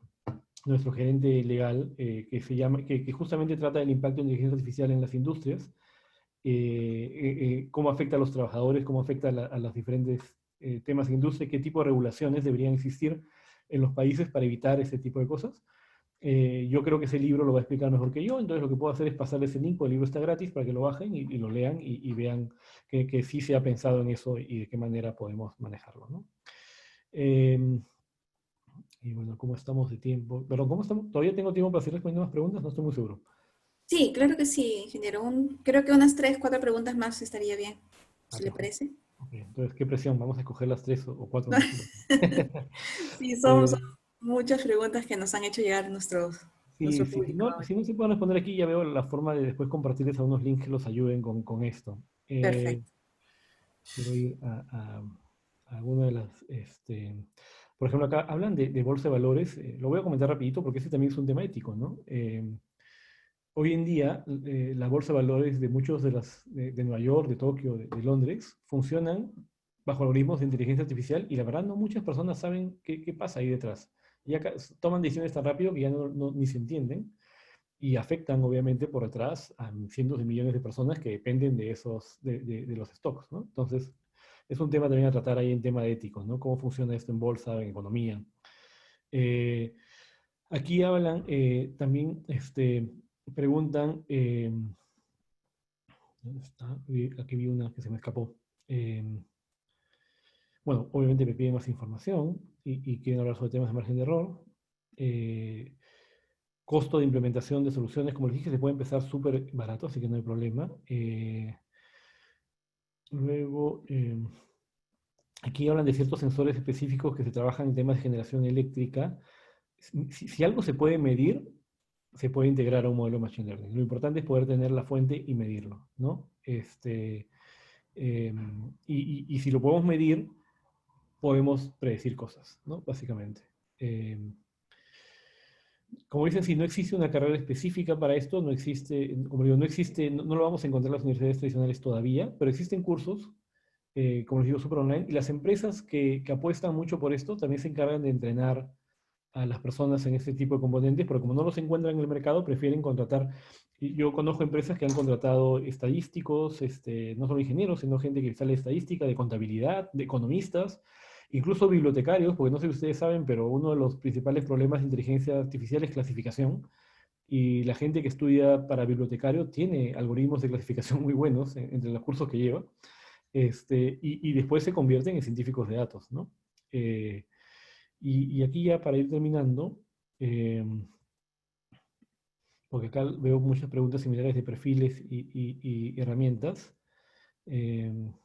gerente legal que justamente trata del impacto de la inteligencia artificial en las industrias, cómo afecta a los trabajadores, cómo afecta a los diferentes temas de industria, qué tipo de regulaciones deberían existir en los países para evitar ese tipo de cosas. Yo creo que ese libro lo va a explicar mejor que yo, entonces lo que puedo hacer es pasarles el link, porque el libro está gratis para que lo bajen y lo lean y vean que sí se ha pensado en eso y de qué manera podemos manejarlo, ¿no? Y bueno, ¿cómo estamos de tiempo? Perdón, ¿cómo estamos? ¿Todavía tengo tiempo para hacer respondiendo más preguntas? No estoy muy seguro. Sí, claro que sí, ingeniero. Creo que unas 3, 4 preguntas más estaría bien, si le parece. Okay, entonces, ¿qué presión? Vamos a escoger las 3 o 4 más. Sí, son muchas preguntas que nos han hecho llegar nuestro Sí, público. si no se pueden responder aquí, ya veo la forma de después compartirles a unos links que los ayuden con esto. Perfecto. Quiero ir a alguna de las... por ejemplo, acá hablan de bolsa de valores. Lo voy a comentar rapidito porque ese también es un tema ético, ¿no? Hoy en día, la bolsa de valores de muchos de Nueva York, de Tokio, de Londres, funcionan bajo algoritmos de inteligencia artificial y la verdad no muchas personas saben qué pasa ahí detrás. Y acá toman decisiones tan rápido que ya ni se entienden y afectan obviamente por detrás a cientos de millones de personas que dependen de los stocks, ¿no? Entonces, es un tema también a tratar ahí en tema de ético, ¿no? Cómo funciona esto en bolsa, en economía. Aquí hablan también, preguntan, ¿dónde está? Aquí vi una que se me escapó. Bueno, obviamente me piden más información y quieren hablar sobre temas de margen de error. Costo de implementación de soluciones, como les dije, se puede empezar súper barato, así que no hay problema. Luego, aquí hablan de ciertos sensores específicos que se trabajan en temas de generación eléctrica. Si algo se puede medir, se puede integrar a un modelo de Machine Learning. Lo importante es poder tener la fuente y medirlo, ¿no? Y si lo podemos medir, podemos predecir cosas, ¿no? Básicamente. Como dicen, si no existe una carrera específica para esto, no existe, como digo, no existe, no lo vamos a encontrar en las universidades tradicionales todavía, pero existen cursos, como les digo, súper online, y las empresas que apuestan mucho por esto también se encargan de entrenar a las personas en este tipo de componentes, porque como no los encuentran en el mercado, prefieren contratar. Y yo conozco empresas que han contratado estadísticos, no solo ingenieros, sino gente que sale de estadística, de contabilidad, de economistas, incluso bibliotecarios, porque no sé si ustedes saben, pero uno de los principales problemas de inteligencia artificial es clasificación, y la gente que estudia para bibliotecario tiene algoritmos de clasificación muy buenos entre los cursos que lleva, y después se convierten en científicos de datos, ¿no? Y aquí ya para ir terminando, porque acá veo muchas preguntas similares de perfiles y herramientas. En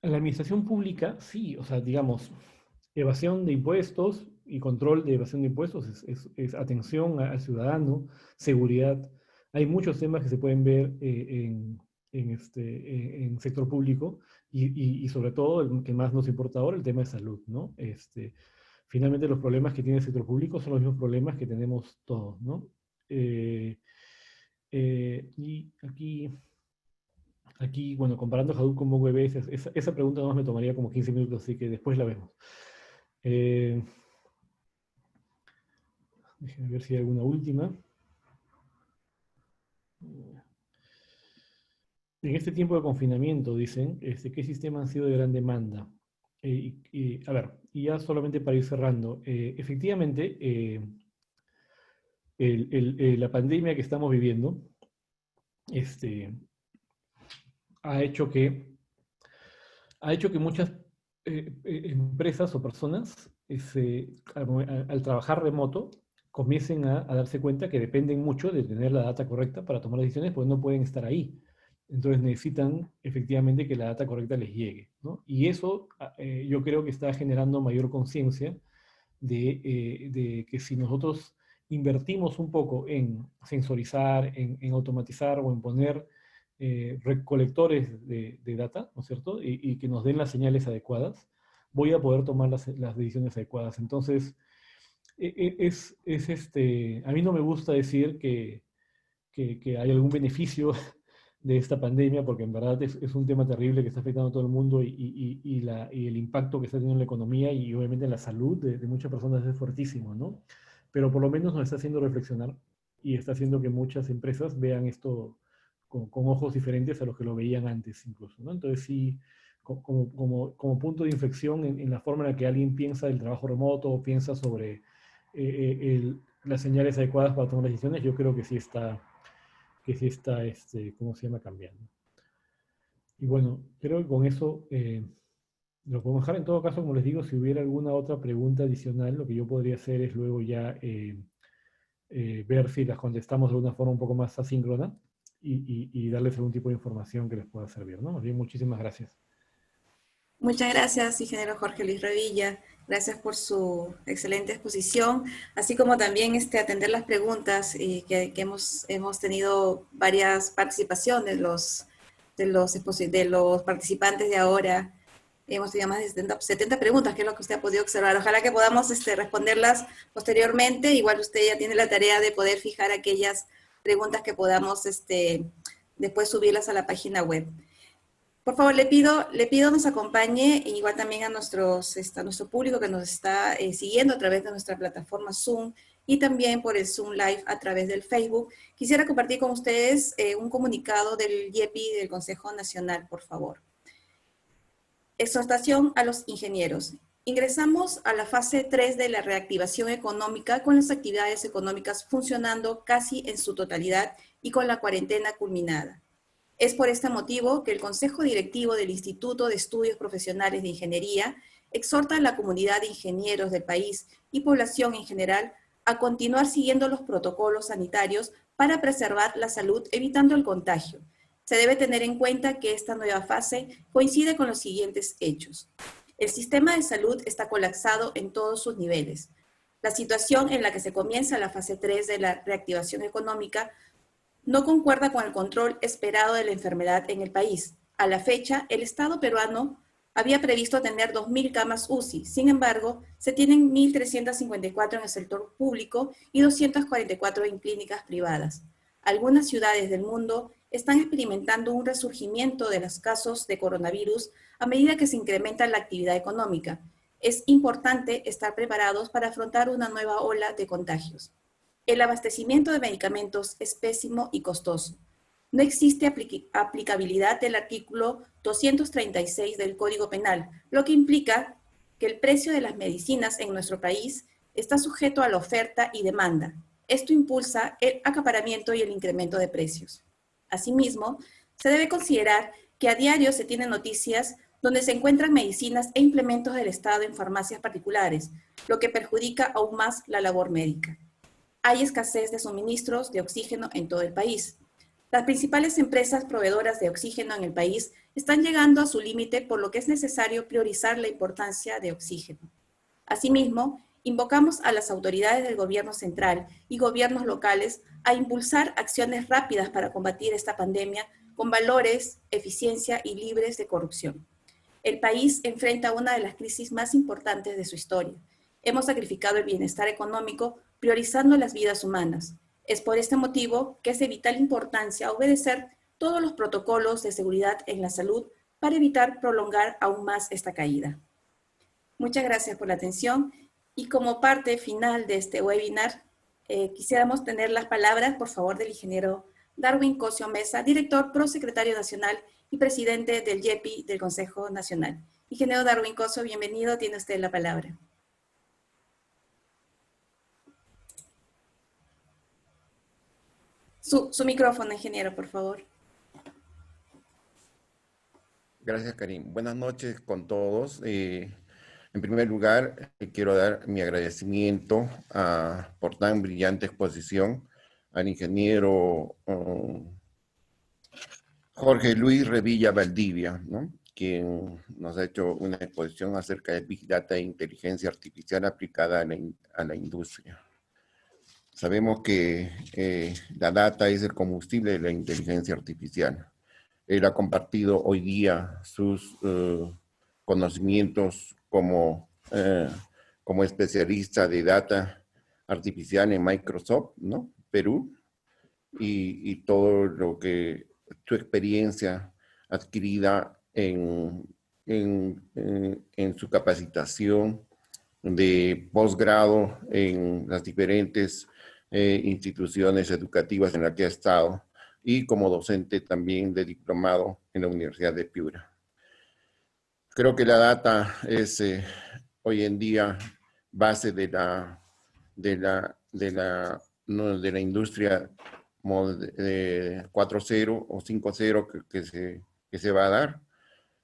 la administración pública, sí, o sea, digamos, evasión de impuestos y control de evasión de impuestos es atención al ciudadano, seguridad. Hay muchos temas que se pueden ver en sector público y sobre todo el que más nos importa ahora, el tema de salud, ¿no? Finalmente los problemas que tiene el sector público son los mismos problemas que tenemos todos, ¿no? Y aquí, bueno, comparando Hadoop con MongoDB, esa pregunta nomás me tomaría como 15 minutos, así que después la vemos. Déjenme ver si hay alguna última. En este tiempo de confinamiento, dicen, ¿qué sistemas han sido de gran demanda? A ver, y ya solamente para ir cerrando, efectivamente, la pandemia que estamos viviendo ha hecho que muchas empresas o personas al trabajar remoto comiencen a darse cuenta que dependen mucho de tener la data correcta para tomar decisiones, porque no pueden estar ahí. Entonces necesitan efectivamente que la data correcta les llegue, ¿no? Y eso yo creo que está generando mayor conciencia de que si nosotros invertimos un poco en sensorizar, en automatizar o en poner recolectores de data, ¿no es cierto? Y que nos den las señales adecuadas, voy a poder tomar las decisiones adecuadas. Entonces, a mí no me gusta decir que hay algún beneficio de esta pandemia, porque en verdad es un tema terrible que está afectando a todo el mundo y el impacto que está teniendo en la economía y obviamente en la salud de muchas personas es fuertísimo, ¿no? Pero por lo menos nos está haciendo reflexionar y está haciendo que muchas empresas vean esto con ojos diferentes a los que lo veían antes incluso, ¿no? Entonces sí, como punto de inflexión en la forma en la que alguien piensa del trabajo remoto o piensa sobre las señales adecuadas para tomar decisiones, yo creo que sí está ¿cómo se llama? Cambiando. Y bueno, creo que con eso lo podemos dejar. En todo caso, como les digo, si hubiera alguna otra pregunta adicional, lo que yo podría hacer es luego ya ver si las contestamos de una forma un poco más asíncrona y darles algún tipo de información que les pueda servir, ¿no? Bien, muchísimas gracias. Muchas gracias, ingeniero Jorge Luis Revilla. Gracias por su excelente exposición, así como también atender las preguntas que hemos tenido varias participaciones de los participantes de ahora. Hemos tenido más de 70 preguntas, que es lo que usted ha podido observar. Ojalá que podamos responderlas posteriormente. Igual usted ya tiene la tarea de poder fijar aquellas preguntas que podamos después subirlas a la página web. Por favor, le pido nos acompañe, igual también a nuestro público que nos está siguiendo a través de nuestra plataforma Zoom y también por el Zoom Live a través del Facebook. Quisiera compartir con ustedes un comunicado del IEPI, del Consejo Nacional, por favor. Exhortación a los ingenieros. Ingresamos a la fase 3 de la reactivación económica con las actividades económicas funcionando casi en su totalidad y con la cuarentena culminada. Es por este motivo que el Consejo Directivo del Instituto de Estudios Profesionales de Ingeniería exhorta a la comunidad de ingenieros del país y población en general a continuar siguiendo los protocolos sanitarios para preservar la salud evitando el contagio. Se debe tener en cuenta que esta nueva fase coincide con los siguientes hechos. El sistema de salud está colapsado en todos sus niveles. La situación en la que se comienza la fase 3 de la reactivación económica no concuerda con el control esperado de la enfermedad en el país. A la fecha, el Estado peruano había previsto tener 2.000 camas UCI. Sin embargo, se tienen 1.354 en el sector público y 244 en clínicas privadas. Algunas ciudades del mundo están experimentando un resurgimiento de los casos de coronavirus a medida que se incrementa la actividad económica. Es importante estar preparados para afrontar una nueva ola de contagios. El abastecimiento de medicamentos es pésimo y costoso. No existe aplicabilidad del artículo 236 del Código Penal, lo que implica que el precio de las medicinas en nuestro país está sujeto a la oferta y demanda. Esto impulsa el acaparamiento y el incremento de precios. Asimismo, se debe considerar que a diario se tienen noticias donde se encuentran medicinas e implementos del Estado en farmacias particulares, lo que perjudica aún más la labor médica. Hay escasez de suministros de oxígeno en todo el país. Las principales empresas proveedoras de oxígeno en el país están llegando a su límite, por lo que es necesario priorizar la importancia de oxígeno. Asimismo, invocamos a las autoridades del gobierno central y gobiernos locales a impulsar acciones rápidas para combatir esta pandemia con valores, eficiencia y libres de corrupción. El país enfrenta una de las crisis más importantes de su historia. Hemos sacrificado el bienestar económico priorizando las vidas humanas. Es por este motivo que es de vital importancia obedecer todos los protocolos de seguridad en la salud para evitar prolongar aún más esta caída. Muchas gracias por la atención y como parte final de este webinar, quisiéramos tener las palabras, por favor, del ingeniero Darwin Cosio Mesa, director prosecretario nacional y presidente del YEPI del Consejo Nacional. Ingeniero Darwin Cosio, bienvenido, tiene usted la palabra. Su micrófono, ingeniero, por favor. Gracias, Karim. Buenas noches con todos. En primer lugar, quiero dar mi agradecimiento por tan brillante exposición al ingeniero Jorge Luis Revilla Valdivia, ¿no?, quien nos ha hecho una exposición acerca de Big Data e inteligencia artificial aplicada a la industria. Sabemos que la data es el combustible de la inteligencia artificial. Él ha compartido hoy día sus conocimientos como especialista de data artificial en Microsoft, ¿no?, Perú, y todo lo que su experiencia adquirida en su capacitación de posgrado en las diferentes instituciones educativas en las que ha estado y como docente también de diplomado en la Universidad de Piura. Creo que la data es hoy en día base de la industria 4.0 o 5.0 que se va a dar.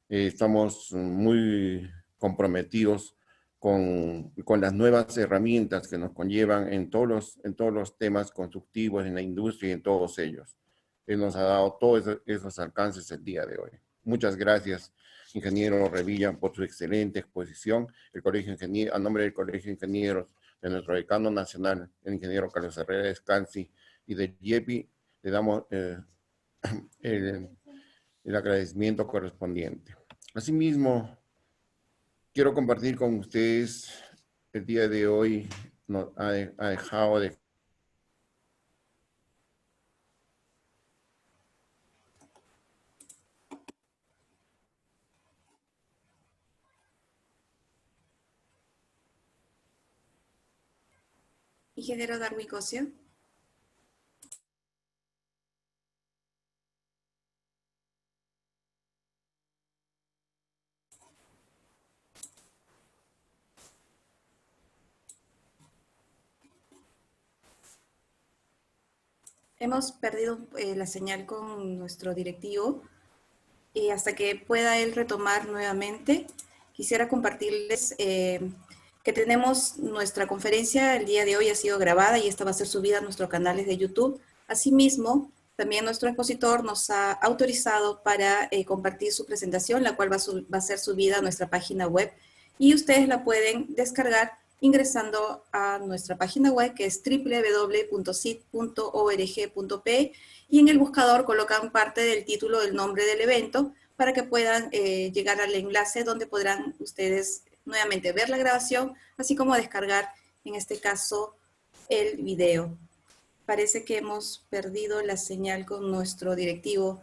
Estamos muy comprometidos con las nuevas herramientas que nos conllevan en todos los temas constructivos en la industria y en todos ellos. Él nos ha dado todos esos alcances el día de hoy. Muchas gracias, ingeniero Revilla, por su excelente exposición. A nombre del Colegio de Ingenieros, de nuestro decano nacional, el ingeniero Carlos Herrera Escanzi, y del YEPI, le damos el agradecimiento correspondiente. Asimismo, quiero compartir con ustedes el día de hoy, nos ha dejado de... Ingeniero Darwin Cosio. Hemos perdido la señal con nuestro directivo y hasta que pueda él retomar nuevamente, quisiera compartirles que tenemos nuestra conferencia el día de hoy ha sido grabada y esta va a ser subida a nuestros canales de YouTube. Asimismo, también nuestro expositor nos ha autorizado para compartir su presentación, la cual va a ser subida a nuestra página web y ustedes la pueden descargar ingresando a nuestra página web, que es www.cit.org.p, y en el buscador colocan parte del título del nombre del evento para que puedan llegar al enlace donde podrán ustedes nuevamente ver la grabación, así como descargar, en este caso, el video. Parece que hemos perdido la señal con nuestro directivo.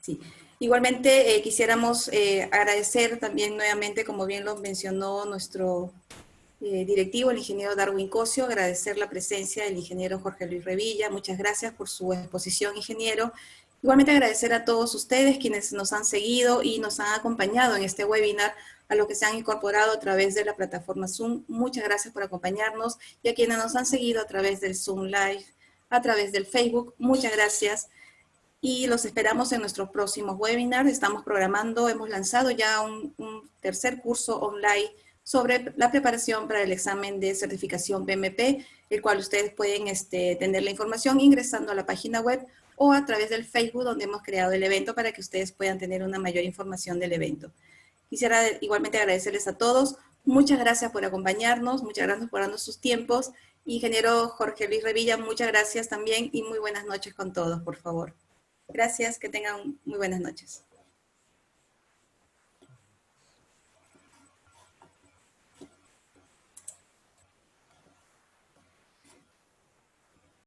Sí. Igualmente quisiéramos agradecer también nuevamente, como bien lo mencionó nuestro directivo, el ingeniero Darwin Cosio, agradecer la presencia del ingeniero Jorge Luis Revilla. Muchas gracias por su exposición, ingeniero. Igualmente agradecer a todos ustedes quienes nos han seguido y nos han acompañado en este webinar, a los que se han incorporado a través de la plataforma Zoom. Muchas gracias por acompañarnos, y a quienes nos han seguido a través del Zoom Live, a través del Facebook. Muchas gracias. Y los esperamos en nuestros próximos webinars. Estamos programando, hemos lanzado ya un tercer curso online sobre la preparación para el examen de certificación PMP, el cual ustedes pueden tener la información ingresando a la página web o a través del Facebook, donde hemos creado el evento, para que ustedes puedan tener una mayor información del evento. Quisiera igualmente agradecerles a todos. Muchas gracias por acompañarnos, muchas gracias por darnos sus tiempos. Ingeniero Jorge Luis Revilla, muchas gracias también, y muy buenas noches con todos, por favor. Gracias, que tengan muy buenas noches.